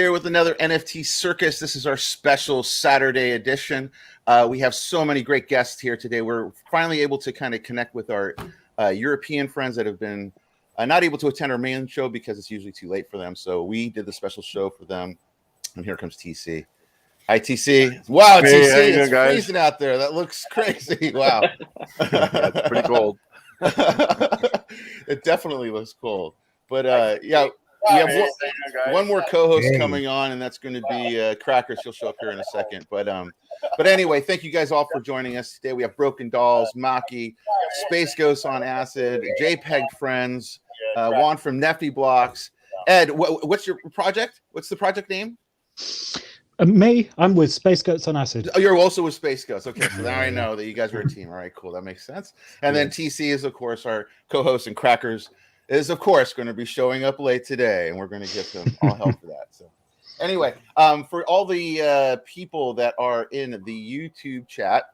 Here with another NFT Circus. This is our special Saturday edition. We have so many great guests here today. We're finally able to kind of connect with our European friends that have been not able to attend our main show because it's usually too late for them. So we did the special show for them. And here comes TC. Hi, TC. Wow, hey, TC, it's guys? freezing out there. That looks crazy. Wow. Yeah, it's pretty cold. It definitely looks cold. But yeah, we have one more co-host coming on, and that's going to be Cracker. She'll show up here in a second. But anyway, thank you guys all for joining us today. We have Broken Dollz, Maiki, Space Ghost on Acid, Jpegged Frens, Juan from NeftyBlocks. Ed, what's your project? What's the project name? Me, I'm with Space Goats on Acid. Oh, you're also with Space Ghost. Okay, so now I know that you guys are a team. All right, cool. That makes sense. And then TC is, of course, our co-host, and Crackers is, of course, going to be showing up late today, and we're going to give him all help for that. So anyway, for all the people that are in the YouTube chat,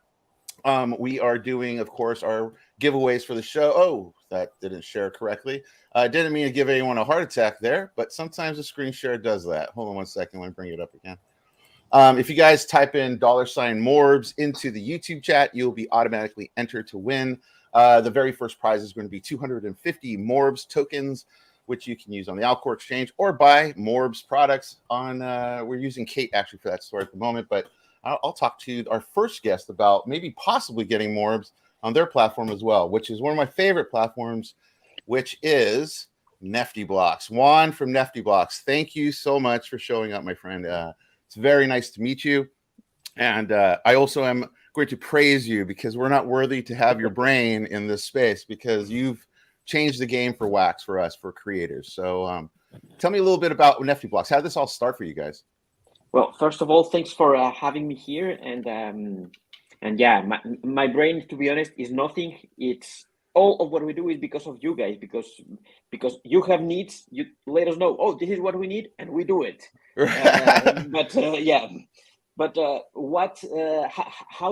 we are doing, of course, our giveaways for the show. Oh, that didn't share correctly. I didn't mean to give anyone a heart attack there, but sometimes the screen share does that. Hold on one second. Let me bring it up again. If you guys type in $M.O.R.B.S into the YouTube chat, you'll be automatically entered to win. The very first prize is going to be 250 M.O.R.B.S tokens, which you can use on the Alcor exchange or buy M.O.R.B.S products on. We're using Kate actually for that store at the moment, but I'll talk to our first guest about maybe possibly getting M.O.R.B.S on their platform as well, which is one of my favorite platforms, which is NeftyBlocks. Juan from NeftyBlocks, thank you so much for showing up, my friend. It's very nice to meet you. And I also am going to praise you because we're not worthy to have your brain in this space because you've changed the game for wax for us, for creators. So tell me a little bit about NeftyBlocks. How did this all start for you guys? Well, first of all, thanks for having me here. And yeah, my brain, to be honest, is nothing. It's all of what we do is because of you guys, because you have needs. You let us know, oh, this is what we need, and we do it. How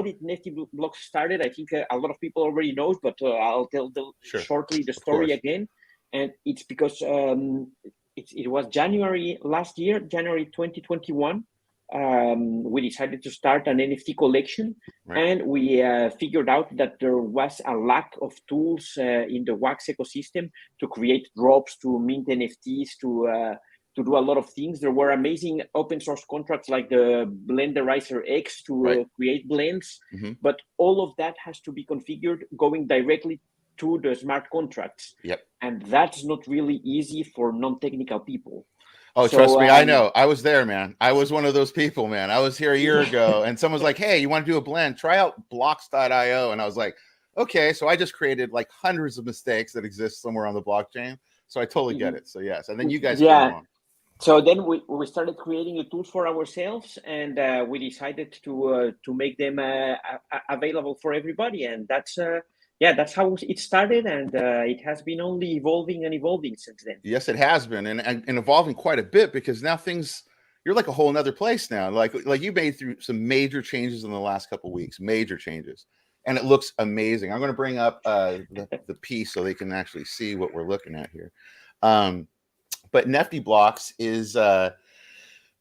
did NeftyBlocks started? I think a lot of people already knows, but I'll tell shortly the story again. And it's because it was January last year, January 2021. We decided to start an NFT collection, and we figured out that there was a lack of tools in the Wax ecosystem to create drops, to mint NFTs, to do a lot of things. There were amazing open source contracts like the Blenderizer X to create blends, but all of that has to be configured going directly to the smart contracts. And that's not really easy for non-technical people. Oh, so, trust me, I know. I was there, man. I was one of those people, man. I was here a year ago, and someone was like, hey, you want to do a blend? Try out blocks.io. And I was like, okay. So I just created like hundreds of mistakes that exist somewhere on the blockchain. So I totally get it. So yes. And then you guys came along. So then we started creating the tools for ourselves, and we decided to make them available for everybody. And that's how it started, and it has been only evolving and evolving since then. Yes, it has been, and evolving quite a bit because now you're like a whole nother place now. Like you made through some major changes in the last couple of weeks, major changes, and it looks amazing. I'm going to bring up the piece so they can actually see what we're looking at here. But NeftyBlocks is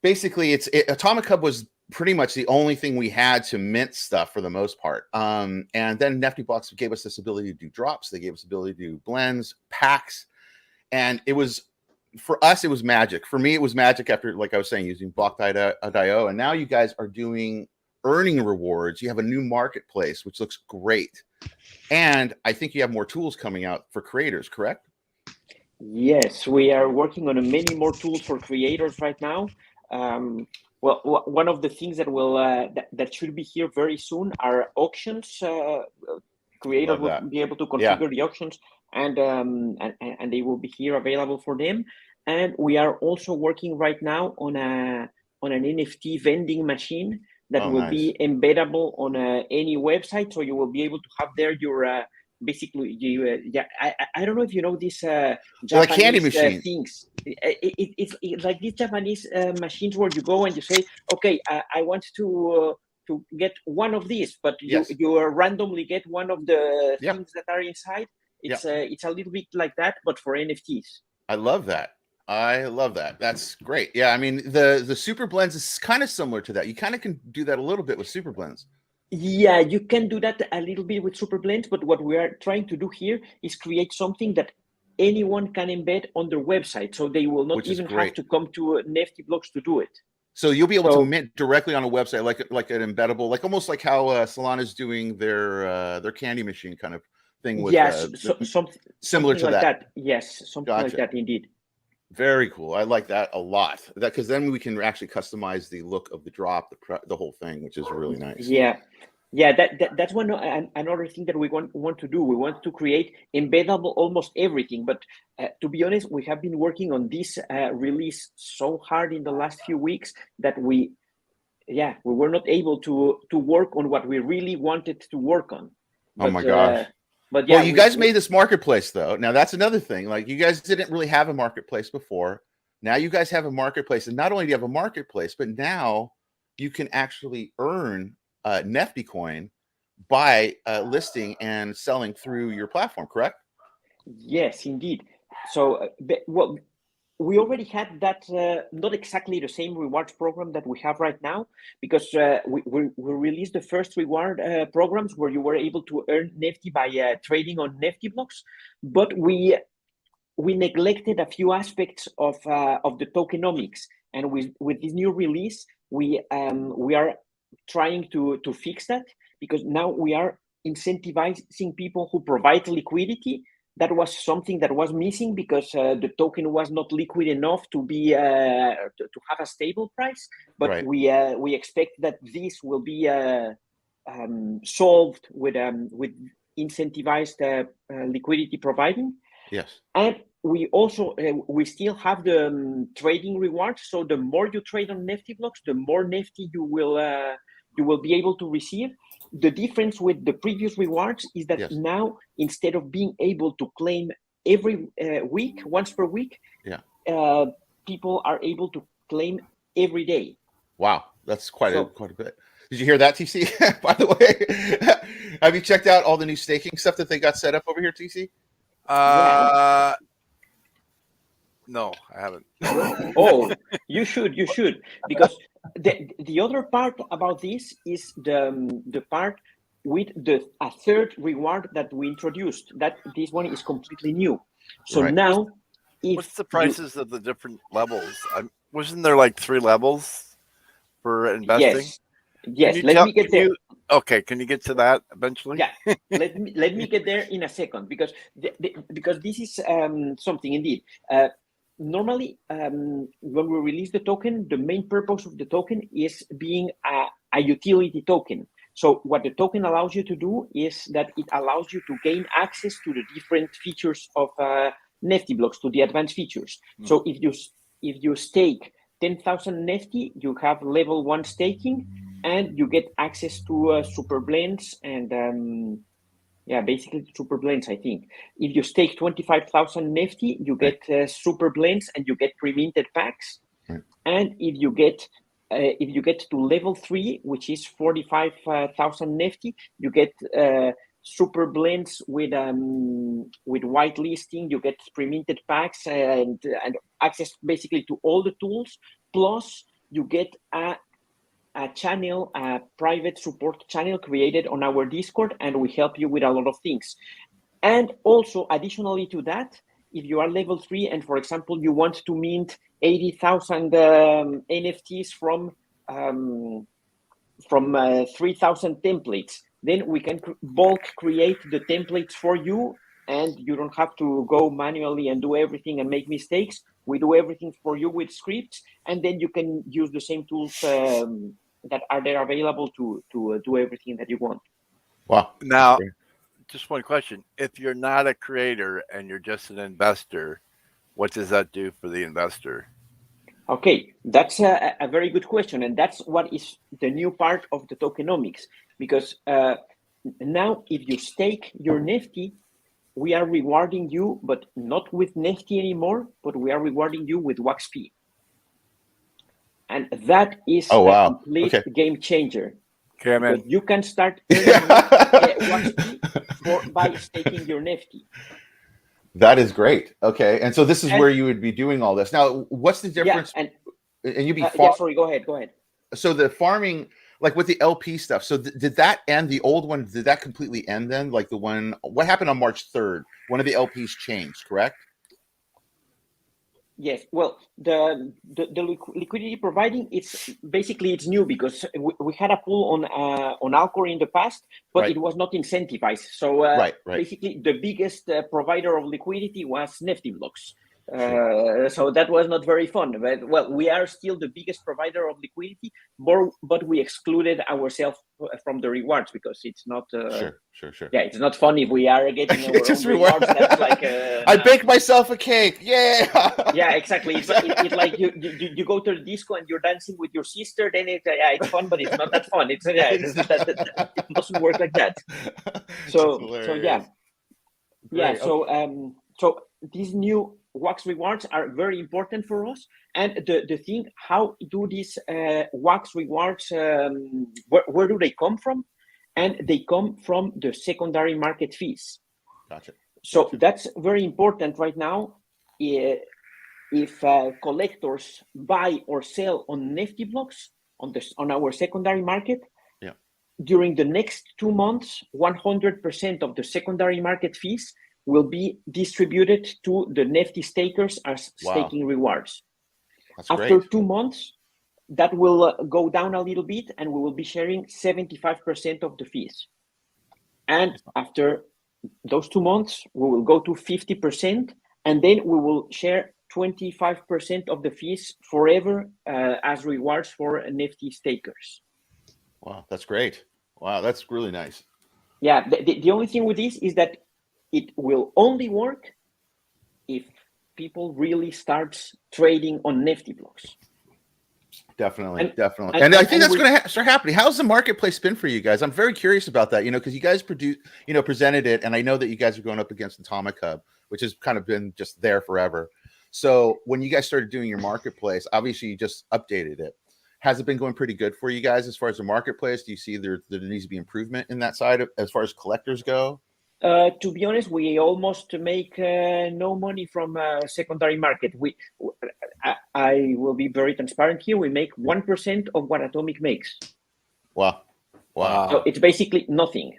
basically Atomic Hub was pretty much the only thing we had to mint stuff for the most part. And then NeftyBlocks gave us this ability to do drops. They gave us the ability to do blends, packs. And it was, for us, it was magic. For me, it was magic after, like I was saying, using block.io. And now you guys are doing earning rewards. You have a new marketplace, which looks great. And I think you have more tools coming out for creators, correct? Yes, we are working on many more tools for creators right now. Well, one of the things that will that should be here very soon are auctions. Creators will be able to configure the auctions, and they will be here available for them. And we are also working right now on an NFT vending machine that will be embeddable on any website, so you will be able to have there your basically I don't know if you know these Japanese candy machine things. It's like these Japanese machines where you go and you say, okay, I want to get one of these, but you randomly get one of the things that are inside. It's a little bit like that, but for NFTs. I love that. I love that. That's great. Yeah, I mean the super blends is kind of similar to that. You kind of can do that a little bit with super blends. Yeah, you can do that a little bit with super blends, but what we are trying to do here is create something that anyone can embed on their website, so they will not even have to come to NeftyBlocks to do it. So you'll be able to mint directly on a website, like an embeddable, like almost like how Solana is doing their candy machine kind of thing. With, yes, something similar to like that. Yes, something like that indeed. Very cool. I like that a lot. That because then we can actually customize the look of the drop, the whole thing, which is really nice. Yeah, that's one another thing that we want to do. We want to create embeddable almost everything. But to be honest, we have been working on this release so hard in the last few weeks that we were not able to work on what we really wanted to work on. But, oh my gosh. But yeah, well, you guys made this marketplace though. Now that's another thing. Like you guys didn't really have a marketplace before. Now you guys have a marketplace, and not only do you have a marketplace, but now you can actually earn Nefty coin by listing and selling through your platform. Correct? Yes, indeed. So, well, we already had that, not exactly the same rewards program that we have right now, because we released the first reward programs where you were able to earn Nefty by trading on NeftyBlocks, but we neglected a few aspects of the tokenomics, and with this new release, we are trying to fix that, because now we are incentivizing people who provide liquidity. That was something that was missing because the token was not liquid enough to be to have a stable price. But right. we expect that this will be solved with incentivized liquidity providing. Yes. And we also we still have the trading rewards. So the more you trade on NeftyBlocks, the more Nefty you will be able to receive. The difference with the previous rewards is that now, instead of being able to claim every week, once per week, people are able to claim every day. Wow, that's quite a bit. Did you hear that, TC? By the way, have you checked out all the new staking stuff that they got set up over here, TC? No, I haven't. Oh, you should, because the other part about this is the part with a third reward that we introduced. That this one is completely new. So now, what's the prices of the different levels? Wasn't there like 3 levels for investing? Yes. Let me get there. Okay, can you get to that eventually? Yeah, let me get there in a second, because because this is something indeed. Normally, when we release the token, the main purpose of the token is being a utility token. So what the token allows you to do is that it allows you to gain access to the different features of NeftyBlocks, to the advanced features. So if you stake 10,000 Nefty, you have level 1 staking, and you get access to super blends and basically super blends, I think. If you stake 25,000 Nefty, you get super blends and you get pre-minted packs. And if you get to level 3, which is 45,000 Nefty, you get super blends with whitelisting. You get pre-minted packs and access basically to all the tools. Plus, you get a channel, a private support channel created on our Discord, and we help you with a lot of things. And also, additionally to that, if you are level 3 and, for example, you want to mint 80,000 NFTs from 3,000 templates, then we can bulk create the templates for you, and you don't have to go manually and do everything and make mistakes. We do everything for you with scripts, and then you can use the same tools that are there available to do everything that you want. Wow. Now, just one question. If you're not a creator and you're just an investor, what does that do for the investor? Okay, that's a very good question. And that's what is the new part of the tokenomics. Because now if you stake your Nefty, we are rewarding you, but not with Nefty anymore, but we are rewarding you with WAXP. And that is a complete game changer. Okay, man. You can start earning WAXP by staking your Nefty. That is great. Okay, and so this is where you would be doing all this. Now, what's the difference? Yeah, and you'd be sorry, go ahead. So the farming, like with the LP stuff, so did that end? The old one, did that completely end then? Like the one, what happened on March 3rd? One of the LPs changed, correct? Yes, well, the liquidity providing, it's new because we had a pool on Alcor in the past, but it was not incentivized. So basically, the biggest provider of liquidity was NeftyBlocks. So that was not very fun. But, well, we are still the biggest provider of liquidity, but we excluded ourselves from the rewards because it's not. Sure. Yeah, it's not fun if we are getting our own rewards. That's like I baked myself a cake. Yeah. Yeah, exactly. It's like you go to the disco and you're dancing with your sister. Then it's fun, but it's not that fun. It doesn't work like that. So yeah. So these new wax rewards are very important for us. And the thing, how do these wax rewards? Where do they come from? And they come from the secondary market fees. Gotcha. So that's very important right now. If collectors buy or sell on NeftyBlocks on our secondary market, during the next 2 months, 100% of the secondary market fees will be distributed to the Nifty stakers as staking rewards. That's After great. 2 months, that will go down a little bit, and we will be sharing 75% of the fees. And after those 2 months, we will go to 50%, and then we will share 25% of the fees forever as rewards for Nifty stakers. Wow, that's great. Wow, that's really nice. Yeah, the only thing with this is that it will only work if people really start trading on NeftyBlocks. Definitely. And I think that's going to start happening. How's the marketplace been for you guys? I'm very curious about that, because you guys presented it, and I know that you guys are going up against Atomic Hub, which has kind of been just there forever. So when you guys started doing your marketplace, obviously you just updated it. Has it been going pretty good for you guys as far as the marketplace? Do you see there needs to be improvement in that side as far as collectors go? To be honest, we almost make no money from secondary market. I will be very transparent here. We make 1% of what Atomic makes. Wow. So it's basically nothing.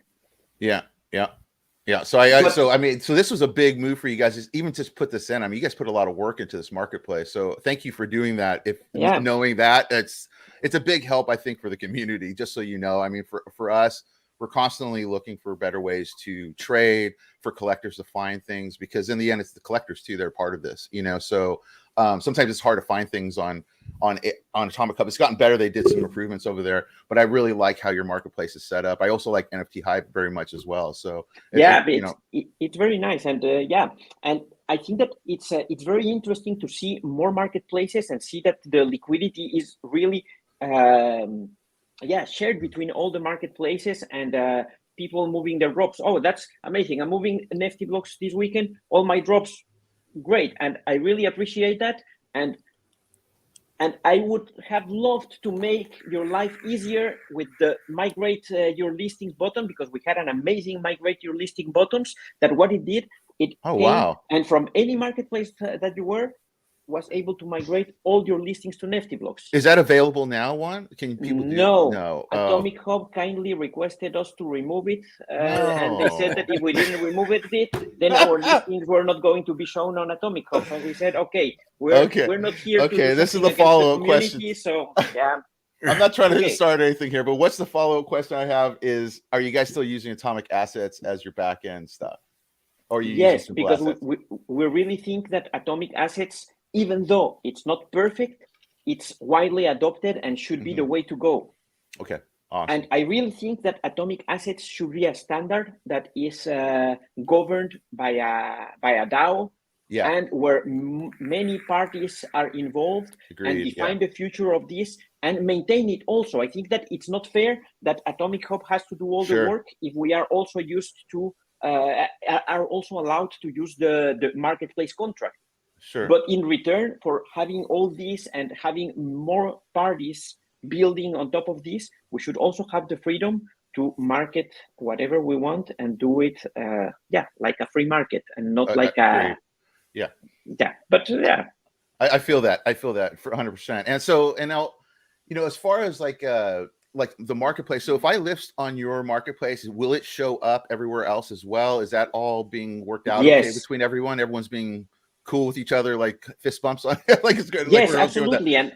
Yeah. So so this was a big move for you guys, even to put this in. I mean, you guys put a lot of work into this marketplace. So thank you for doing that. Knowing that, it's a big help, I think, for the community, just so you know. I mean, for us, we're constantly looking for better ways to trade, for collectors to find things, because in the end, it's the collectors too. They're part of this, So sometimes it's hard to find things on Atomic Hub. It's gotten better. They did some improvements over there, but I really like how your marketplace is set up. I also like NFT Hype very much as well. So it's very nice, and and I think that it's very interesting to see more marketplaces and see that the liquidity is really shared between all the marketplaces, and people moving their drops. Oh, that's amazing. I'm moving NeftyBlocks this weekend. All my drops, great. And I really appreciate that. And I would have loved to make your life easier with the migrate your listings button, because we had an amazing migrate your listing buttons that what it did, and from any marketplace that you was able to migrate all your listings to NeftyBlocks. Is that available now? Can people do? No. Atomic Hub kindly requested us to remove it, and they said that if we didn't remove it, then our listings were not going to be shown on Atomic Hub. And we said, okay, we're not here. Okay, this is the follow-up question. So yeah. I'm not trying to start anything here, but what's the follow-up question I have is, are you guys still using Atomic Assets as your back-end stuff? Or are you using because we really think that Atomic Assets, even though it's not perfect, it's widely adopted and should be the way to go. Okay, awesome. And I really think that Atomic Assets should be a standard that is governed by a DAO, and where many parties are involved. And define the future of this and maintain it also. I think that it's not fair that Atomic Hub has to do all the work if we are also are also allowed to use the marketplace contract. Sure. But in return for having all this and having more parties building on top of this, we should also have the freedom to market whatever we want and do it, like a free market and not like a, but yeah. I feel that. I feel that for 100%. And so, and now, as far as like the marketplace. So if I list on your marketplace, will it show up everywhere else as well? Is that all being worked out okay between everyone? Everyone's being cool with each other, like fist bumps on like it's good. Yes, like absolutely. And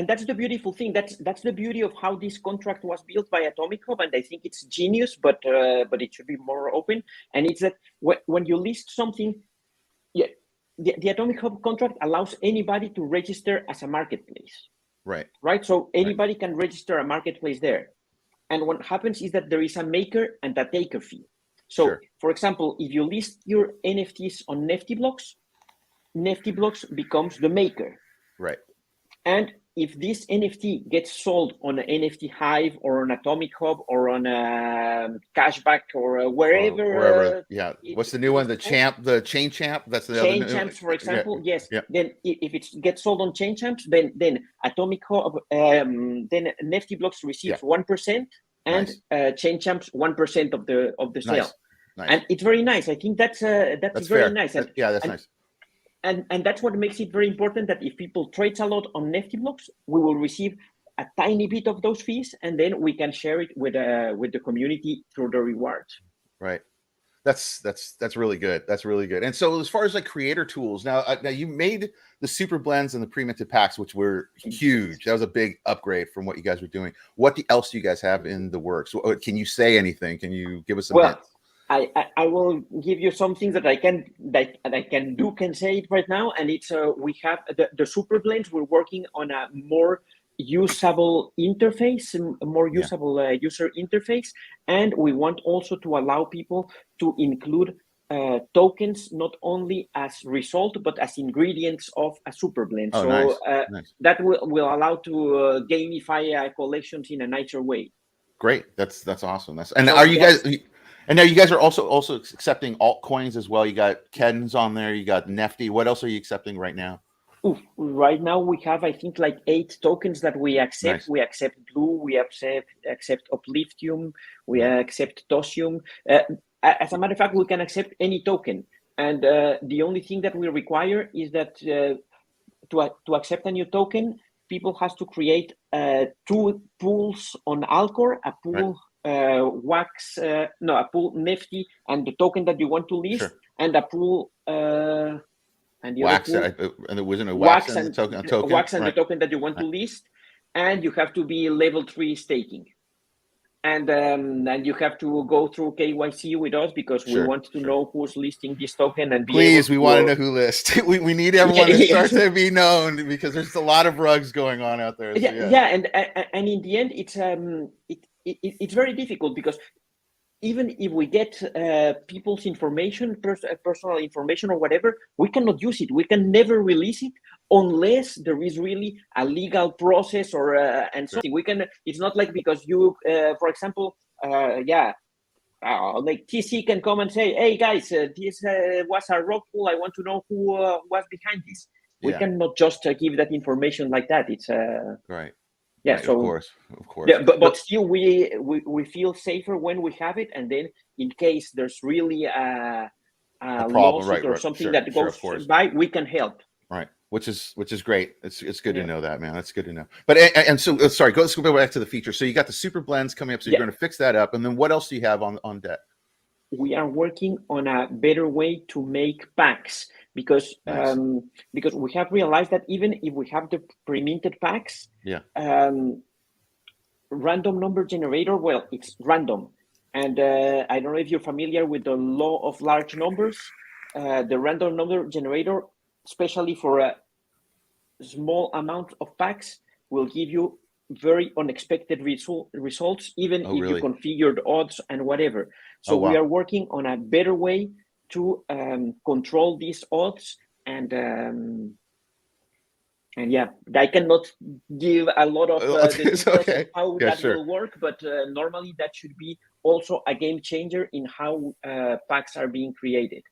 that's the beautiful thing. That's the beauty of how this contract was built by Atomic Hub, and I think it's genius, but it should be more open. And it's that when you list something, the Atomic Hub contract allows anybody to register as a marketplace. Right. So anybody can register a marketplace there. And what happens is that there is a maker and a taker fee. So, for example, if you list your NFTs on NeftyBlocks, NeftyBlocks becomes the maker. Right. And if this NFT gets sold on an NFT Hive or on Atomic Hub or on a Cashback or wherever. What's the new one? The Chain Champ. That's the Chain Champs, for example. Yes. Then if it gets sold on Chain Champs, then Atomic Hub, then NeftyBlocks receives 1%, and Chain Champs 1% of the sale. Nice. And it's very nice. I think that's very nice. And, that's nice. And that's what makes it very important that if people trade a lot on NeftyBlocks, we will receive a tiny bit of those fees, and then we can share it with the community through the rewards. Right. That's really good. That's really good. And so as far as like creator tools, now you made the super blends and the pre-minted packs, which were huge. That was a big upgrade from what you guys were doing. What else do you guys have in the works? Can you say anything? Can you give us some hints? I will give you some things that I can say it right now, and it's we have the super blends. We're working on a more usable interface, a more usable user interface, and we want also to allow people to include tokens not only as result but as ingredients of a super blend. That will allow to gamify collections in a nicer way. Great, that's awesome. Are you guys? And now you guys are also accepting altcoins as well. You got Kens on there. You got Nefty. What else are you accepting right now? Right now we have, I think, like 8 tokens that we accept. Nice. We accept Blue. We accept Upliftium. We accept Tosium. As a matter of fact, we can accept any token. And the only thing that we require is that to accept a new token, people has to create 2 pools on Alcor, a pool. Wax, a pool Nifty and the token that you want to list, and a pool and the wax, other pool, and there wasn't a wax and the token. Wax and the token that you want to list, and you have to be level 3 staking, and you have to go through KYC with us because we want to know who's listing this token and please, we want to know who lists. we need everyone to start to be known because there's a lot of rugs going on out there. So, and in the end, it's very difficult because even if we get people's information, personal information or whatever, we cannot use it. We can never release it unless there is really a legal process or and something. We can. It's not like because you, for example, like TC can come and say, "Hey guys, this was a rock pool. I want to know who was behind this." We cannot just give that information like that. It's right. Yeah, right, so of course. Yeah, but still, we feel safer when we have it, and then in case there's really a problem, lawsuit or something that goes by, we can help. Right, which is great. It's good to know that, man. That's good to know. But and so sorry, let's go back to the feature. So you got the super blends coming up. So you're going to fix that up, and then what else do you have on deck? We are working on a better way to make packs because we have realized that even if we have the pre-minted packs, random number generator, well, it's random, and I don't know if you're familiar with the law of large numbers. The random number generator, especially for a small amount of packs, will give you very unexpected results, even if you configured odds and whatever. So we are working on a better way to control these odds, and I cannot give a lot of the details of how that will work, but normally that should be also a game changer in how packs are being created.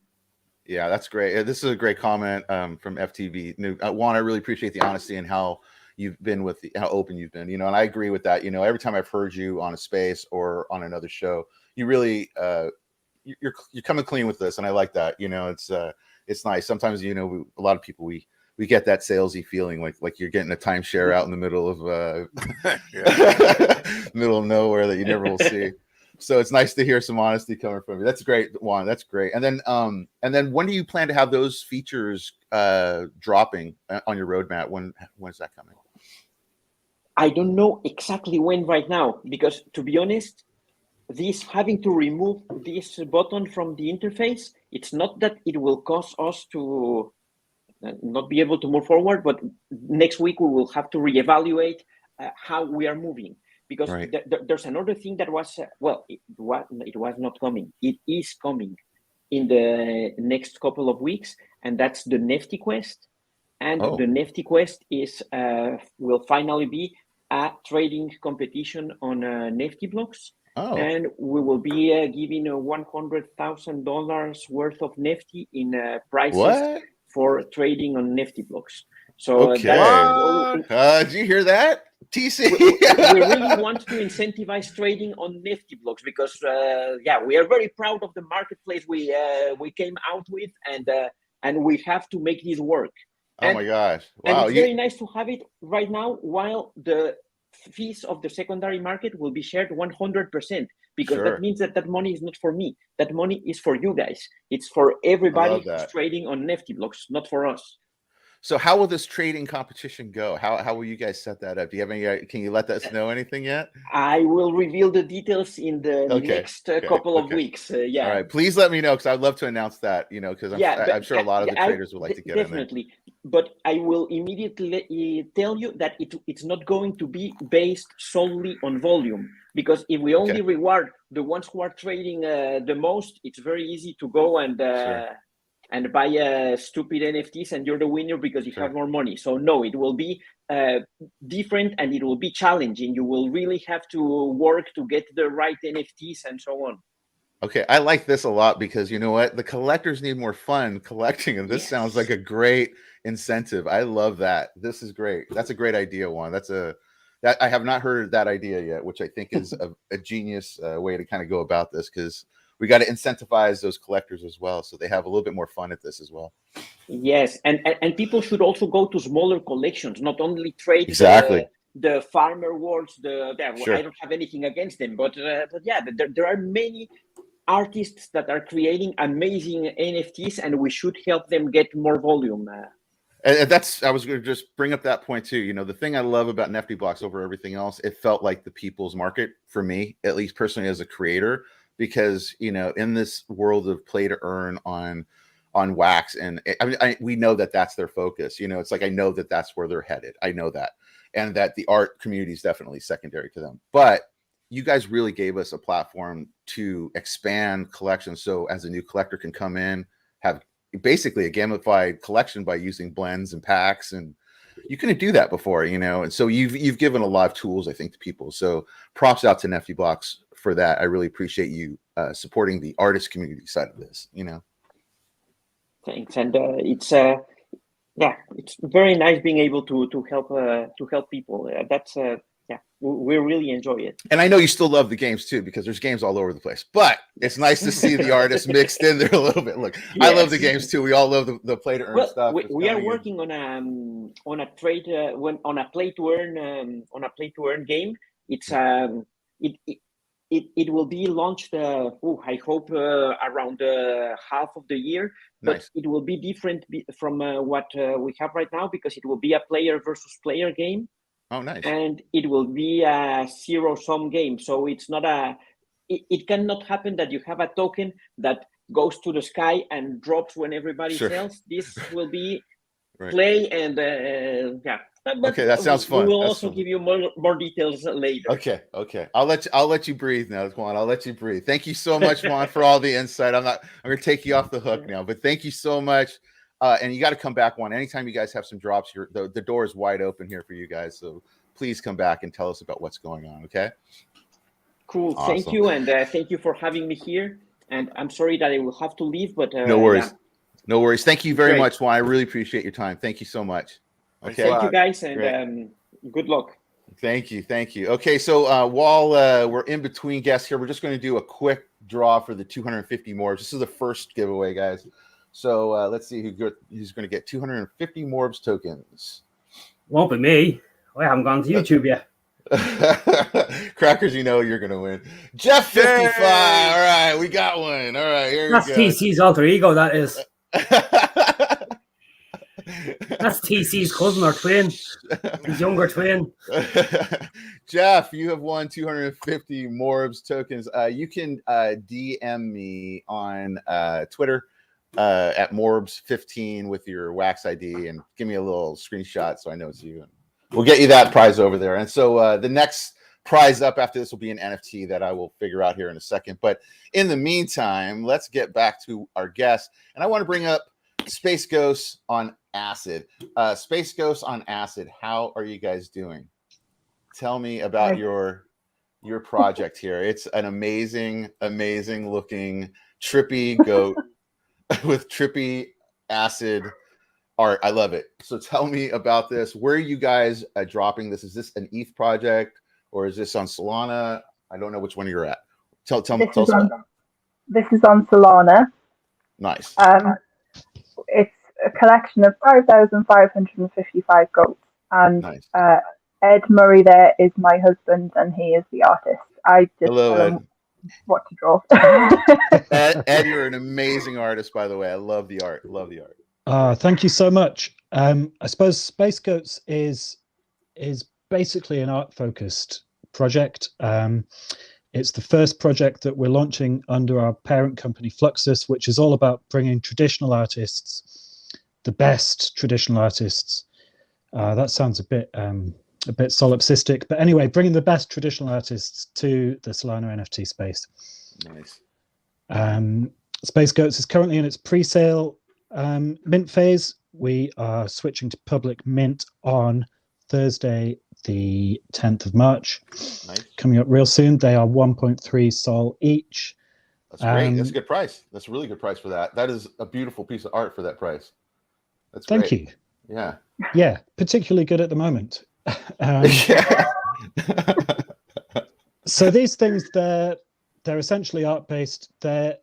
Yeah, that's great. This is a great comment from FTV. Juan, I really appreciate the honesty and how you've been with how open you've been, and I agree with that. Every time I've heard you on a space or on another show, you really you're coming clean with this, and I like that. It's nice. Sometimes a lot of people we get that salesy feeling like you're getting a timeshare out in the middle of middle of nowhere that you never will see. So it's nice to hear some honesty coming from you. That's great, Juan. That's great. And then when do you plan to have those features dropping on your roadmap? When's that coming? I don't know exactly when right now, because to be honest, this having to remove this button from the interface, it's not that it will cause us to not be able to move forward, but next week we will have to reevaluate how we are moving. Because there's another thing that was, it was not coming. It is coming in the next couple of weeks, and that's the Nifty Quest. And the Nifty Quest will finally be a trading competition on NeftyBlocks. And we will be giving $100,000 worth of Nifty in prizes for trading on NeftyBlocks. So did you hear that? TC. we really want to incentivize trading on NeftyBlocks because we are very proud of the marketplace we came out with, and we have to make this work. Oh my gosh! Wow, and it's very nice to have it right now, while the fees of the secondary market will be shared 100%, because that means that money is not for me. That money is for you guys. It's for everybody who's trading on NeftyBlocks, not for us. So how will this trading competition go? How will you guys set that up? Do you have any? Can you let us know anything yet? I will reveal the details in the next couple of weeks. All right. Please let me know, because I'd love to announce that. Because I'm sure a lot of the traders would like to get definitely. in there. But I will immediately tell you that it's not going to be based solely on volume, because if we only reward the ones who are trading the most, it's very easy to go and buy stupid NFTs, and you're the winner because you have more money. So no, it will be different, and it will be challenging. You will really have to work to get the right NFTs and so on. Okay, I like this a lot, because you know what? The collectors need more fun collecting, and this sounds like a great incentive. I love that. This is great. That's a great idea, Juan. That I have not heard that idea yet, which I think is a genius way to kind of go about this, because we got to incentivize those collectors as well, so they have a little bit more fun at this as well. Yes, and people should also go to smaller collections, not only trade the farmer worlds. I don't have anything against them, but there are many artists that are creating amazing NFTs, and we should help them get more volume. And I was going to just bring up that point too. The thing I love about NeftyBlocks over everything else, it felt like the people's market for me, at least personally as a creator, because in this world of play to earn on wax, and we know that that's their focus. It's like, I know that that's where they're headed. I know that, and that the art community is definitely secondary to them. But you guys really gave us a platform to expand collections, so as a new collector can come in, have basically a gamified collection by using blends and packs, and you couldn't do that before, and so you've given a lot of tools, I think, to people. So props out to NeftyBlocks for that. I really appreciate you supporting the artist community side of this. Thanks, and it's very nice being able to help people. We really enjoy it. And I know you still love the games too, because there's games all over the place, but it's nice to see the artists mixed in there a little bit. Look, I love the games too. We all love the play to earn stuff. We are working on a play to earn game. It's it will be launched. I hope around half of the year. But it will be different from what we have right now, because it will be a player versus player game. Oh, nice. And it will be a zero-sum game. So it's not it cannot happen that you have a token that goes to the sky and drops when everybody sells. This will be play and But that sounds fun. We will also give you more details later. Okay. I'll let you breathe now, Juan. I'll let you breathe. Thank you so much, Juan, for all the insight. I'm going to take you off the hook now, but thank you so much. And you got to come back, Juan. Anytime you guys have some drops, the door is wide open here for you guys. So please come back and tell us about what's going on. Okay. Cool. Awesome. Thank you. And thank you for having me here. And I'm sorry that I will have to leave, but no worries. Yeah. No worries. Thank you very much, Juan. I really appreciate your time. Thank you so much. Okay. Thank you, guys. And Good luck. Thank you. Okay, so while we're in between guests here, we're just going to do a quick draw for the 250 M.O.R.B.S. This is the first giveaway, guys. So let's see who's going to get 250 M.O.R.B.S tokens. Won't be me. I haven't gone to YouTube yet. Crackers, you know you're going to win. Jeff 55. All right, we got one. All right, here we go. That's TC's alter ego, that is. That's TC's cousin or twin. His younger twin. Jeff, you have won 250 M.O.R.B.S tokens. You can DM me on Twitter at M.O.R.B.S15 with your wax ID and give me a little screenshot so I know it's you. And we'll get you that prize over there. And so the next prize up after this will be an NFT that I will figure out here in a second. But in the meantime, let's get back to our guest. And I want to bring up Space Ghost on Acid. Space Ghost on Acid, how are you guys doing? Tell me about your project here. It's an amazing looking trippy goat with trippy acid art. I love it. So tell me about this. Where are you guys dropping this? Is this an ETH project or is this on Solana? I don't know which one you're at. Tell me. This is on Solana. Nice. It's a collection of 5,555 goats, and nice. Ed Murray there is my husband, and he is the artist. I just Hello, tell him what to draw. Ed, you're an amazing artist, by the way. I love the art. Thank you so much. I suppose Space Goats is basically an art-focused project. It's the first project that we're launching under our parent company Fluxus, which is all about bringing traditional artists, the best traditional artists. That sounds a bit solipsistic, but anyway, bringing the best traditional artists to the Solana NFT space. Nice. Space Goats is currently in its pre-sale mint phase. We are switching to public mint on Thursday, the 10th of March. Nice. Coming up real soon. They are 1.3 Sol each. That's great. That's a good price. That's a really good price for that. That is a beautiful piece of art for that price. That's great. Thank you. Yeah. Yeah, particularly good at the moment. So these things, they're essentially art-based. The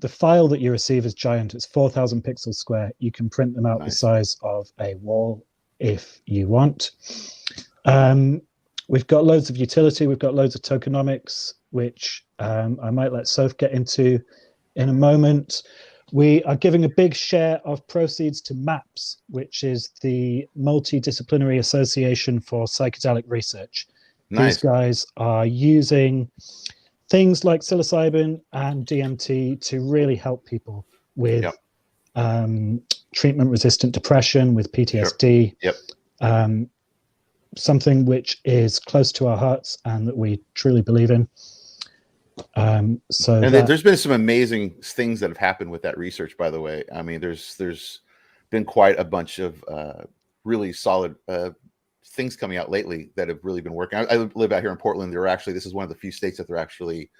file that you receive is giant. It's 4,000 pixels square. You can print them out the size of a wall if you want. We've got loads of utility. We've got loads of tokenomics, which I might let Soph get into in a moment. We are giving a big share of proceeds to M.O.R.B.S, which is the Multidisciplinary Association for Psychedelic Research. Nice. These guys are using things like psilocybin and DMT to really help people with treatment-resistant depression, with PTSD. Sure. Yep. Something which is close to our hearts and that we truly believe in. There's been some amazing things that have happened with that research, by the way. I mean, there's been quite a bunch of really solid things coming out lately that have really been working. I live out here in Portland. This is one of the few states that they're actually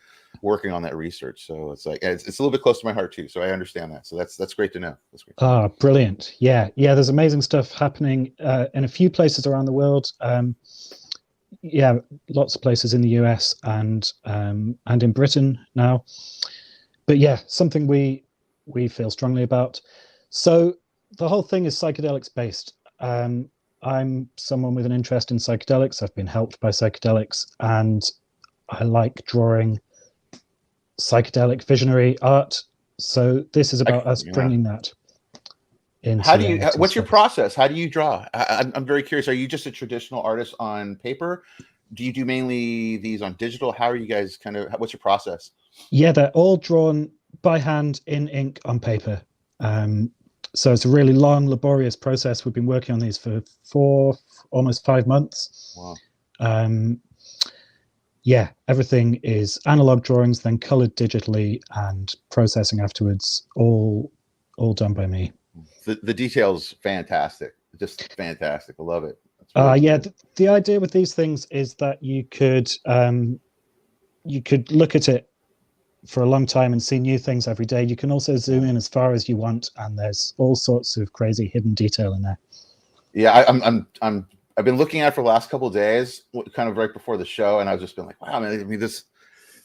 working on that research. So it's like it's a little bit close to my heart too. So I understand that. So that's great to know. That's great. Brilliant. Yeah. There's amazing stuff happening in a few places around the world. Lots of places in the US and in Britain now. But yeah, something we feel strongly about. So the whole thing is psychedelics based. I'm someone with an interest in psychedelics. I've been helped by psychedelics, and I like drawing psychedelic visionary art. So this is about us bringing that in. What's your process? How do you draw? I'm very curious. Are you just a traditional artist on paper? Do you do mainly these on digital? How are you guys what's your process? Yeah, they're all drawn by hand in ink on paper. So it's a really long, laborious process. We've been working on these for almost 5 months. Wow. Everything is analog drawings, then colored digitally, and processing afterwards, all done by me. The details, fantastic. Just fantastic. I love it. The idea with these things is that you could look at it for a long time and see new things every day. You can also zoom in as far as you want, and there's all sorts of crazy hidden detail in there. Yeah, I've been looking at it for the last couple of days, kind of right before the show, and I've just been like, wow, man, I mean, this,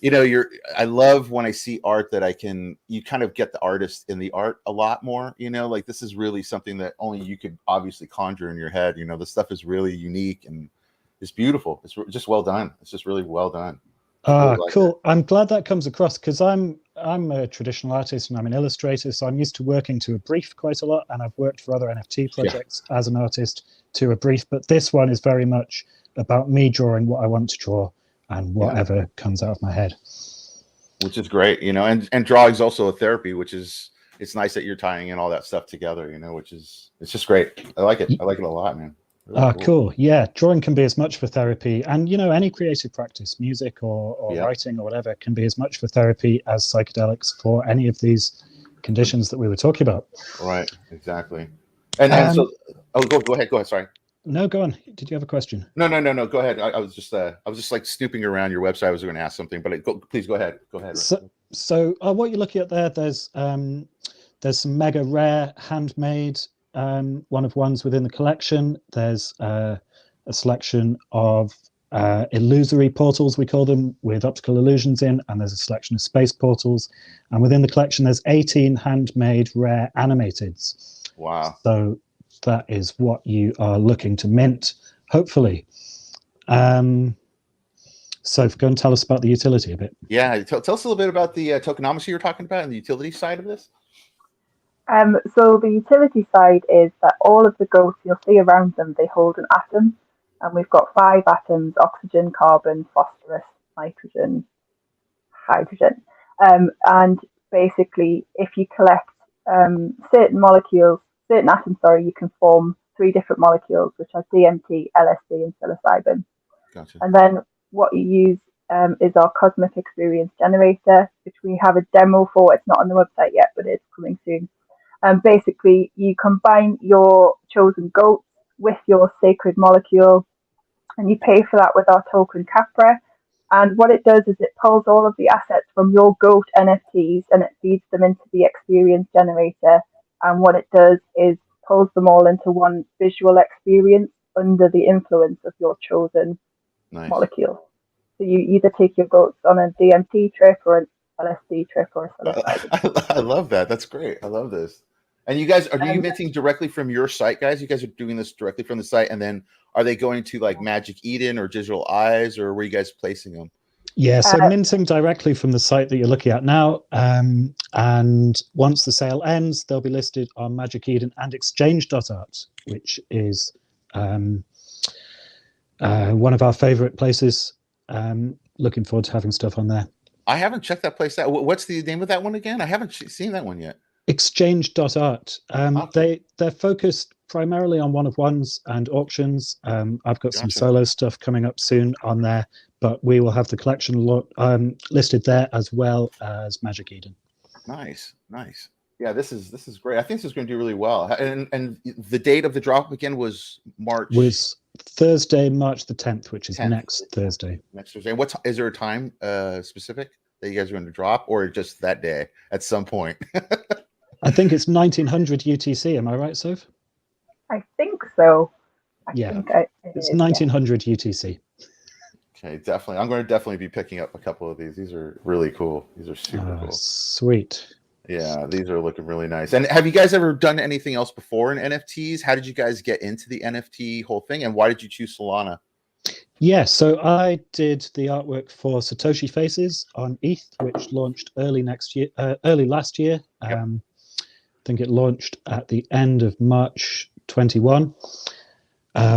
you know, I love when I see art that you kind of get the artist in the art a lot more, you know, like this is really something that only you could obviously conjure in your head. You know, the stuff is really unique and it's beautiful. It's just well done. It's just really well done. Really like Cool. it. I'm glad that comes across because I'm a traditional artist and I'm an illustrator, so I'm used to working to a brief quite a lot, and I've worked for other NFT projects as an artist to a brief, but this one is very much about me drawing what I want to draw and whatever comes out of my head. Which is great, you know, and drawing is also a therapy, which is, it's nice that you're tying in all that stuff together, you know, which is, it's just great. I like it. I like it a lot, man. Really cool. Yeah, drawing can be as much for therapy, and you know, any creative practice, music or writing or whatever, can be as much for therapy as psychedelics for any of these conditions that we were talking about. Right, exactly. And so, go ahead. Sorry. So go on. Did you have a question? No. Go ahead. I was just like snooping around your website. I was going to ask something, but please go ahead. Go ahead. So what you're looking at there, there's some mega rare handmade one of ones within the collection. There's a selection of illusory portals, we call them, with optical illusions in, and there's a selection of space portals. And within the collection, there's 18 handmade rare animateds. Wow. So that is what you are looking to mint, hopefully. So if you go and tell us about the utility a bit. Yeah, tell us a little bit about the tokenomics you're talking about and the utility side of this. So the utility side is that all of the goats you'll see around them, they hold an atom. And we've got 5 atoms: oxygen, carbon, phosphorus, nitrogen, hydrogen. And basically, if you collect certain atoms, you can form 3 different molecules, which are DMT, LSD, and psilocybin. Gotcha. And then what you use is our Cosmic Experience Generator, which we have a demo for. It's not on the website yet, but it's coming soon. Basically, you combine your chosen goat with your sacred molecule, and you pay for that with our token Capra. And what it does is it pulls all of the assets from your goat NFTs and it feeds them into the experience generator. And what it does is pulls them all into one visual experience under the influence of your chosen molecule. So you either take your goats on a DMT trip or an LSD trip or a psilocybin. I love that. That's great. I love this. And you guys, are you minting directly from your site, guys? You guys are doing this directly from the site, and then are they going to like Magic Eden or Digital Eyes, or where are you guys placing them? Yeah, so minting directly from the site that you're looking at now, and once the sale ends, they'll be listed on Magic Eden and Exchange.art, which is one of our favorite places. Looking forward to having stuff on there. I haven't checked that place out. What's the name of that one again? I haven't seen that one yet. Exchange.art. They're focused primarily on one-of-ones and auctions. I've got some solo stuff coming up soon on there, but we will have the collection listed there as well as Magic Eden. Nice. Yeah, this is great. I think this is going to do really well. And the date of the drop again was March. Was Thursday, March the 10th, which is next Thursday. Next Thursday. And is there a time specific that you guys are going to drop, or just that day at some point? I think it's 1900 UTC. Am I right, Soph? I think so. It's 1900 UTC. Okay, definitely. I'm going to definitely be picking up a couple of these. These are really cool. These are super cool. Sweet. Yeah, these are looking really nice. And have you guys ever done anything else before in NFTs? How did you guys get into the NFT whole thing, and why did you choose Solana? Yeah, so I did the artwork for Satoshi Faces on ETH, which launched early last year. I think it launched at the end of March 21,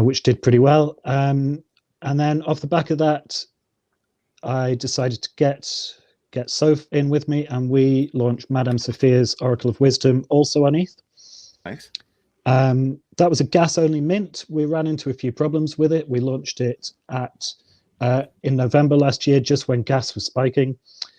which did pretty well. And then off the back of that, I decided to get Soph in with me, and we launched Madame Sophia's Oracle of Wisdom also on ETH. Nice. That was a gas-only mint. We ran into a few problems with it. We launched it in November last year, just when gas was spiking.